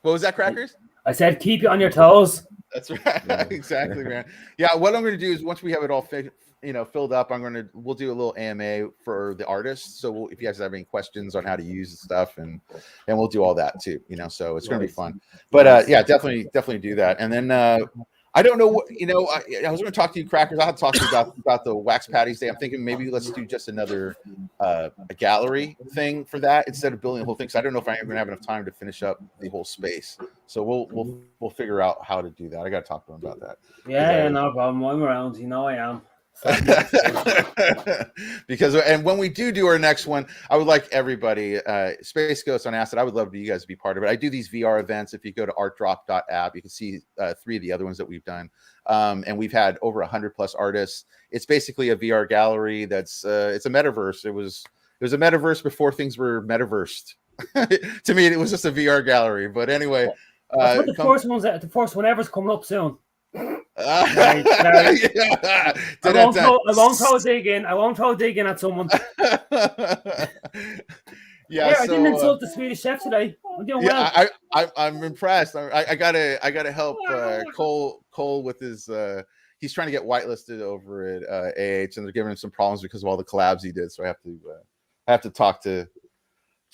What was that, Crackers? I said keep you on your toes. That's right. Exactly, man. Yeah, what I'm going to do is once we have it all filled up, we'll do a little AMA for the artists. So if you guys have any questions on how to use the stuff, and we'll do all that too. So it's going to be fun. But yeah, definitely do that. And then I don't know what I was going to talk to you, Crackers. I'll talk to you about the Wax Patties Day. I'm thinking maybe let's do just another a gallery thing for that instead of building the whole thing. So I don't know if I'm going to have enough time to finish up the whole space. So we'll figure out how to do that. I got to talk to them about that. Yeah, no problem. I'm around. I am. Because when we do our next one, I would like everybody, Space Ghost on Acid, I would love you guys to be part of it. I do these VR events. If you go to artdrop.app, you can see 3 of the other ones that we've done, and we've had over 100+ artists. It's basically a VR gallery that's it's a metaverse. It was a metaverse before things were metaversed. To me, it was just a VR gallery. But anyway, the first one ever's coming up soon. I won't throw a dig in. I won't throw a dig in at someone. Yeah, I didn't insult the Swedish chef today. I'm doing well. I'm impressed. I gotta help Cole with his. He's trying to get whitelisted over at AH, and they're giving him some problems because of all the collabs he did. So I have to talk to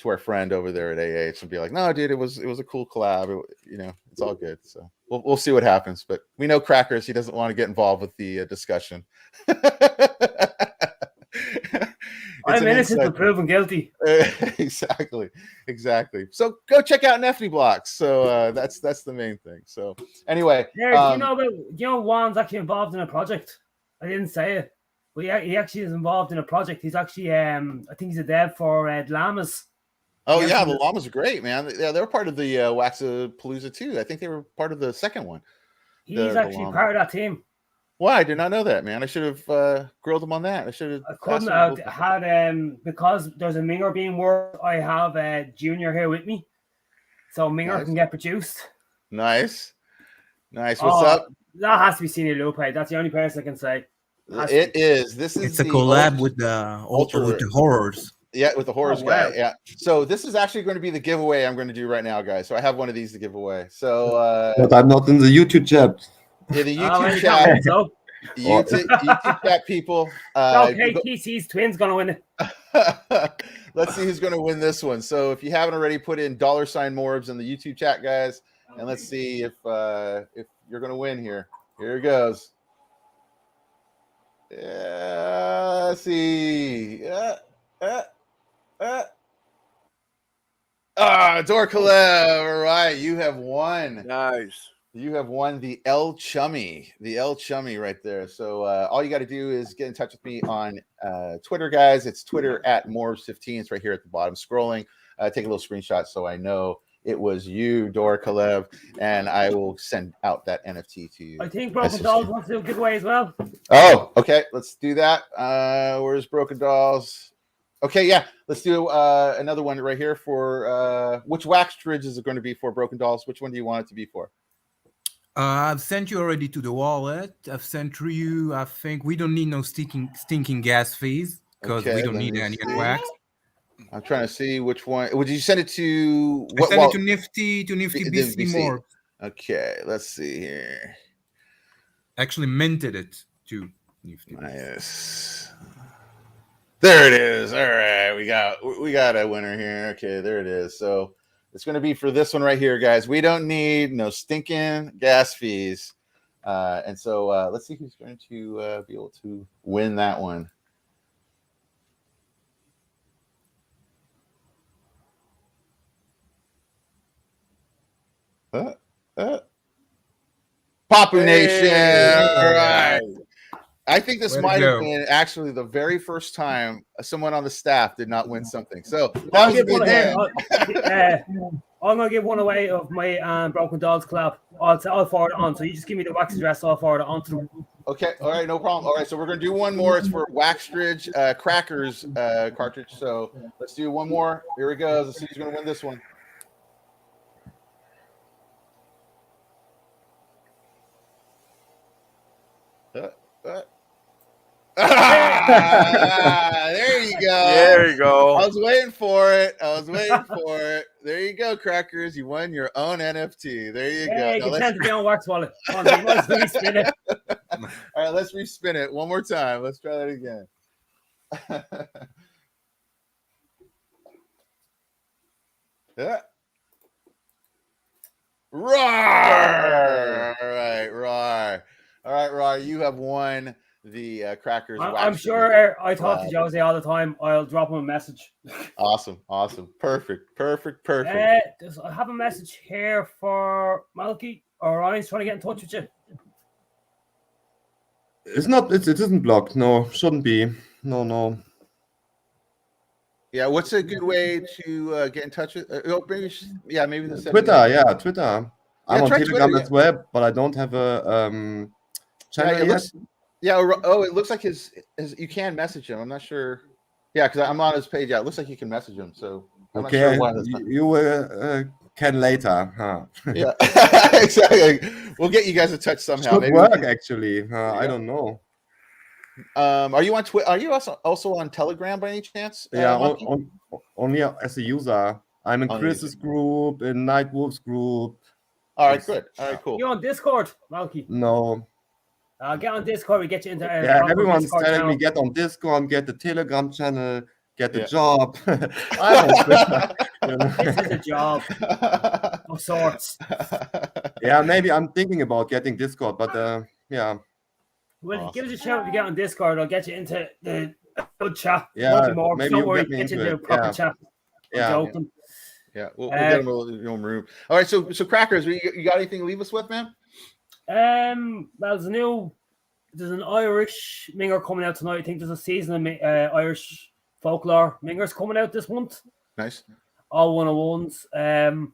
our friend over there at AH and be like, no, dude, it was a cool collab. It's all good. So we'll see what happens. But we know Crackers, he doesn't want to get involved with the discussion. I'm innocent but proven guilty. Exactly. So go check out NeftyBlocks. So that's the main thing. So anyway, Juan's actually involved in a project. I didn't say it, but he actually is involved in a project. He's actually I think he's a dev for Llamas. Oh yeah, the llamas are great, man. Yeah, they were part of the Waxapalooza too. I think they were part of the second one. He's actually part of that team. Well, I did not know that, man. I should have grilled him on that. I couldn't have had because there's a Minger being worked. I have a junior here with me, so Minger can get produced. Nice. What's up? That has to be Senior Lupe. That's the only person I can say. It's a collab with the horrors. Yeah, with the horrors guy. Yeah. So this is actually going to be the giveaway I'm going to do right now, guys. So I have one of these to give away. So but I'm not in the YouTube chat. Yeah, the YouTube chat. YouTube chat people. Okay, TC's twins gonna win it. Let's see who's gonna win this one. So if you haven't already, put in $M.O.R.B.S in the YouTube chat, guys, and let's see if you're gonna win here. Here it goes. Yeah, let's see. Dor Kalev, all right, you have won. Nice. You have won the El Chummy right there. So all you got to do is get in touch with me on Twitter, guys. It's Twitter at M.O.R.B.S15. It's right here at the bottom scrolling. Take a little screenshot so I know it was you, Dor Kalev, and I will send out that NFT to you. I think Broken Dollz wants to do a giveaway as well. Oh, okay. Let's do that. Where's Broken Dollz? Okay, yeah. Let's do another one right here for which wax fridge is it going to be for, Broken Dollz? Which one do you want it to be for? I've sent you already to the wallet. I've sent through you. I think we don't need no stinking gas fees because we don't need any wax. I'm trying to see which one. Would you send it to what? I sent it to NiftyBC more. Okay, let's see here. Actually minted it to Nifty. Nice. There it is. All right, we got a winner here. Okay, there it is. So it's going to be for this one right here, guys. We don't need no stinking gas fees. And so let's see who's going to be able to win that one. Papu Nation. All right. I think this might have been actually the very first time someone on the staff did not win something. So that was a good day. I'm gonna give one away of my Broken Dollz collab. I'll forward it on. So you just give me the wax address. I'll forward it on to them. Okay. All right. No problem. All right. So we're gonna do one more. It's for Waxstridge Crackers cartridge. So let's do one more. Here we go. Let's see who's gonna win this one. There you go. There you go. I was waiting for it. There you go, Crackers. You won your own NFT. There you go. You can send it down Wax Wallet. Let's respin it. All right, let's respin it one more time. Let's try that again. Yeah. Roar! All right, Roar. You have won the Crackers. I'm sure I talk to Jose all the time. I'll drop him a message. Awesome. Perfect. I have a message here for Maiki. Ryan's trying to get in touch with you. It's not. It isn't blocked. No, shouldn't be. No. Yeah, what's a good way to get in touch with? Maybe the Twitter. Yeah, Twitter. I'm on Telegram Twitter, as well, but I don't have a channel yet. It looks like his. You can message him. I'm not sure. Yeah, because I'm on his page. Yeah, it looks like you can message him. So I'm okay, not sure you can later, huh? Yeah, exactly. We'll get you guys in touch somehow. Maybe work actually. I don't know. Are you on Twitter? Are you also on Telegram by any chance? Yeah, only as a user. I'm in Chris's group, in Nightwolf's group. All right, good. All right, cool. You on Discord, Maiki? No. Get on Discord. We get you into. Everyone's Discord telling channel. me get on Discord, get the Telegram channel, get the job. I'm on Twitter. This is a job of sorts. Yeah, maybe I'm thinking about getting Discord, but yeah. Well, give us a shout if you get on Discord. I'll get you into the good chat. Yeah, maybe don't worry, get you into the proper chat. Yeah, we'll get them in your room. All right, so Crackers, you got anything to leave us with, man? Well, there's an Irish Minger coming out tonight. I think there's a season of Irish folklore Mingers coming out this month. Nice. All 101s.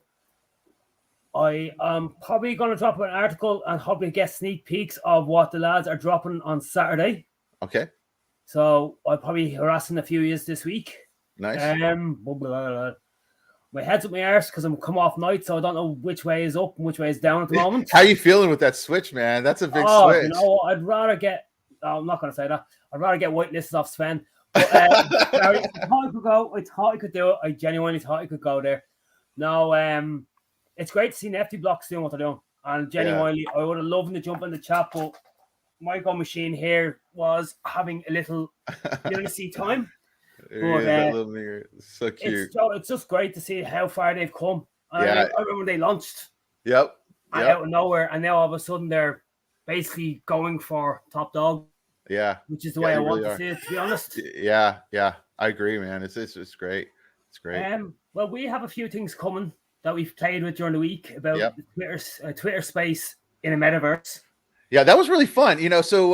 I am probably going to drop an article and probably get sneak peeks of what the lads are dropping on Saturday. Okay. So I'll probably harassing a few years this week. Nice. My head's up my arse because I'm come off night, so I don't know which way is up and which way is down at the moment. How are you feeling with that switch, man? That's a big switch. You know, I'd rather get. I'm not going to say that. I'd rather get whitelisted off Sven. But, I thought I could go. I thought I could do it. I genuinely thought I could go there. No, it's great to see NeftyBlocks doing what they're doing. And genuinely, I would have loved to jump in the chat, but my go machine here was having a little literacy time. But, so cute. It's just great to see how far they've come. I remember when they launched. Yep. Out of nowhere, and now all of a sudden they're basically going for top dog. Yeah. Which is the way I want to see it, to be honest. Yeah. I agree, man. It's great. It's great. Well, we have a few things coming that we've played with during the week about Twitter space in a metaverse. Yeah, that was really fun. You know, so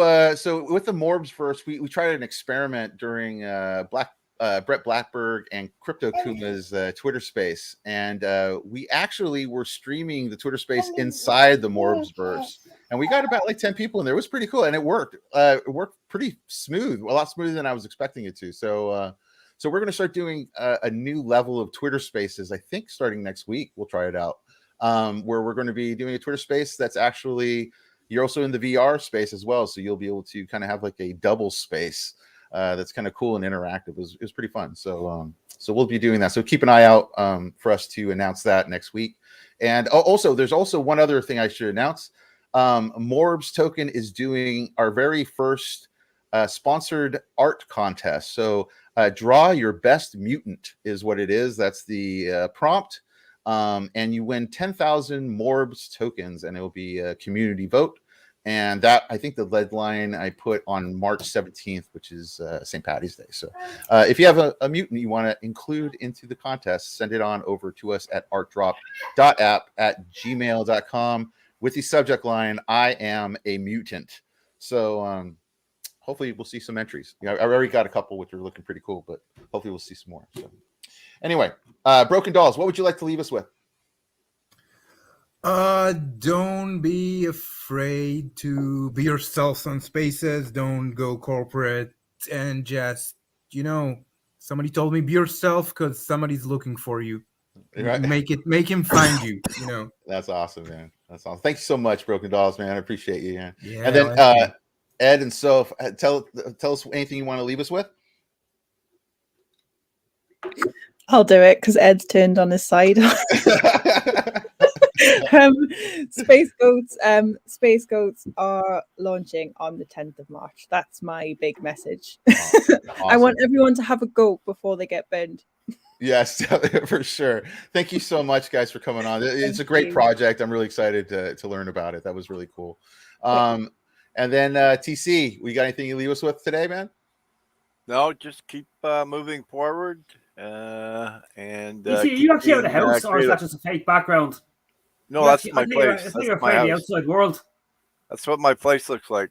with the M.O.R.B.S first, we tried an experiment during Brett Blackberg and Crypto Kuma's Twitter space, and we actually were streaming the Twitter space inside the M.O.R.B.S verse, and we got about like 10 people in there. It was pretty cool, and it worked. It worked pretty smooth, a lot smoother than I was expecting it to. So we're going to start doing a new level of Twitter spaces. I think starting next week, we'll try it out, where we're going to be doing a Twitter space that's actually. You're also in the VR space as well, so you'll be able to kind of have like a double space that's kind of cool and interactive. It was pretty fun. So we'll be doing that. So keep an eye out for us to announce that next week. And also, there's also one other thing I should announce. M.O.R.B.S token is doing our very first sponsored art contest. So draw your best mutant is what it is. That's the prompt. And you win 10,000 M.O.R.B.S tokens, and it will be a community vote. And that, I think the deadline I put on March 17th, which is St. Patty's Day. So if you have a mutant you want to include into the contest, send it on over to us at artdrop.app@gmail.com with the subject line, I am a mutant. So hopefully we'll see some entries. You know, I already got a couple which are looking pretty cool, but hopefully we'll see some more. So anyway, Broken Dollz, what would you like to leave us with? Don't be afraid to be yourself on spaces. Don't go corporate, and just, you know, somebody told me be yourself because somebody's looking for you. Right. Make him find you. You know. That's awesome, man. That's awesome. Thanks so much, Broken Dollz, man. I appreciate you, man. Yeah. And then Ed and Soph, tell us anything you want to leave us with. I'll do it because Ed's turned on his side. Space Goats are launching on the 10th of March. That's my big message. Awesome. I want everyone to have a goat before they get burned. Yes, for sure. Thank you so much, guys, for coming on. It's a great project. I'm really excited to learn about it. That was really cool. And then TC, we got anything you leave us with today, man? No, just keep moving forward. And you actually have a house, or is that just a fake background? No, that's my place. That's my house. The outside world. That's what my place looks like.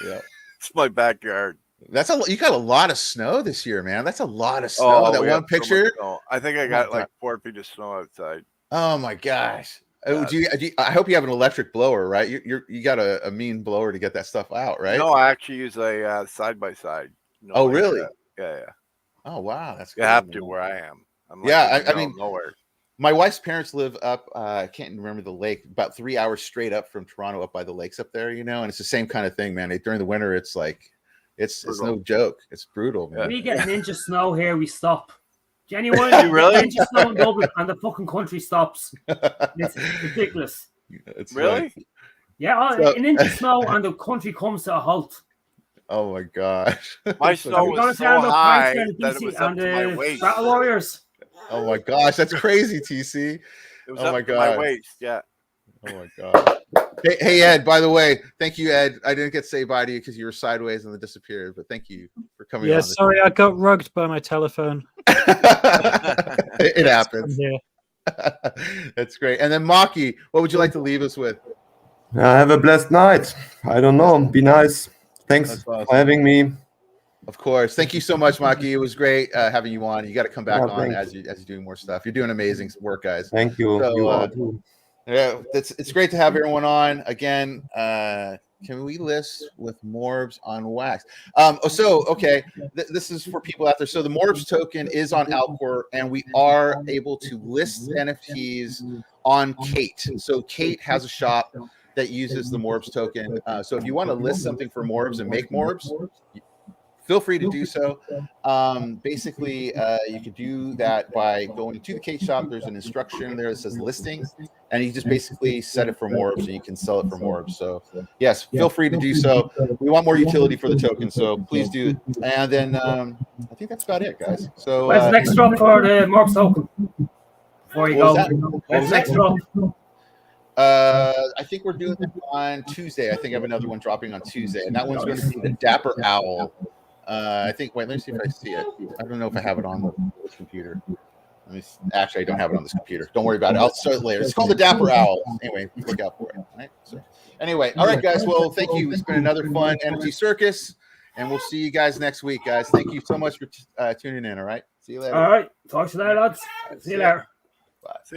Yeah, it's my backyard. You got a lot of snow this year, man. That's a lot of snow. Oh, that one picture. So I think I got like 4 feet of snow outside. Oh my gosh. I hope you have an electric blower, right? You got a mean blower to get that stuff out, right? No, I actually use a side by side. Oh, really? Yeah. Oh, wow. That's you have to where I am. I'm like, I mean, nowhere. My wife's parents live up. I can't remember the lake. About 3 hours straight up from Toronto, up by the lakes up there. You know, and it's the same kind of thing, man. During the winter, it's like it's no joke. It's brutal, man. When we get an inch of snow here, we stop. Genuinely, really? An inch of snow in Dublin, and the fucking country stops. It's ridiculous. It's really? Like, yeah, an inch of snow, and the country comes to a halt. Oh my gosh! My snow was so high that it was up to my waist. Battle Warriors. Oh my gosh, that's crazy, TC. It was up to my waist. Yeah. Oh my god. Hey Ed, by the way, thank you, Ed. I didn't get to say bye to you because you were sideways and then disappeared, but thank you for coming. Yeah, sorry, I got rugged by my telephone. It happens. Yeah. That's great. And then Maiki, what would you like to leave us with? Have a blessed night. I don't know. Be nice. Thanks for having me. Of course. Thank you so much, Maiki. It was great having you on. You got to come back on as you're doing more stuff. You're doing amazing work, guys. Thank you. So, yeah, it's great to have everyone on again. Can we list with M.O.R.B.S on Wax? Okay, this is for people out there. So the M.O.R.B.S token is on Alcor, and we are able to list NFTs on Kate. So Kate has a shop that uses the M.O.R.B.S token. So if you want to list something for M.O.R.B.S and make M.O.R.B.S, feel free to do so. Basically, you can do that by going to the Kate shop. There's an instruction there that says listings, and you just basically set it for M.O.R.B.S and you can sell it for M.O.R.B.S. So yes, feel free to do so. We want more utility for the token, so please do. And then I think that's about it, guys. So where's the next drop for the M.O.R.B.S token? Before you go, where's the next drop? I think we're doing it on Tuesday. I think I have another one dropping on Tuesday, and that one's going to be the Dapper Owl. I think. Wait, let me see if I see it. I don't know if I have it on this computer. Actually, I don't have it on this computer. Don't worry about it. I'll show it later. It's called the Dapper Owl. Anyway, look out for it. Right? So, anyway, all right, guys. Well, thank you. It's been another fun NFT Circus, and we'll see you guys next week, guys. Thank you so much for tuning in. All right. See you later. All right. Talk to you later, lads. See you later. Bye. See you.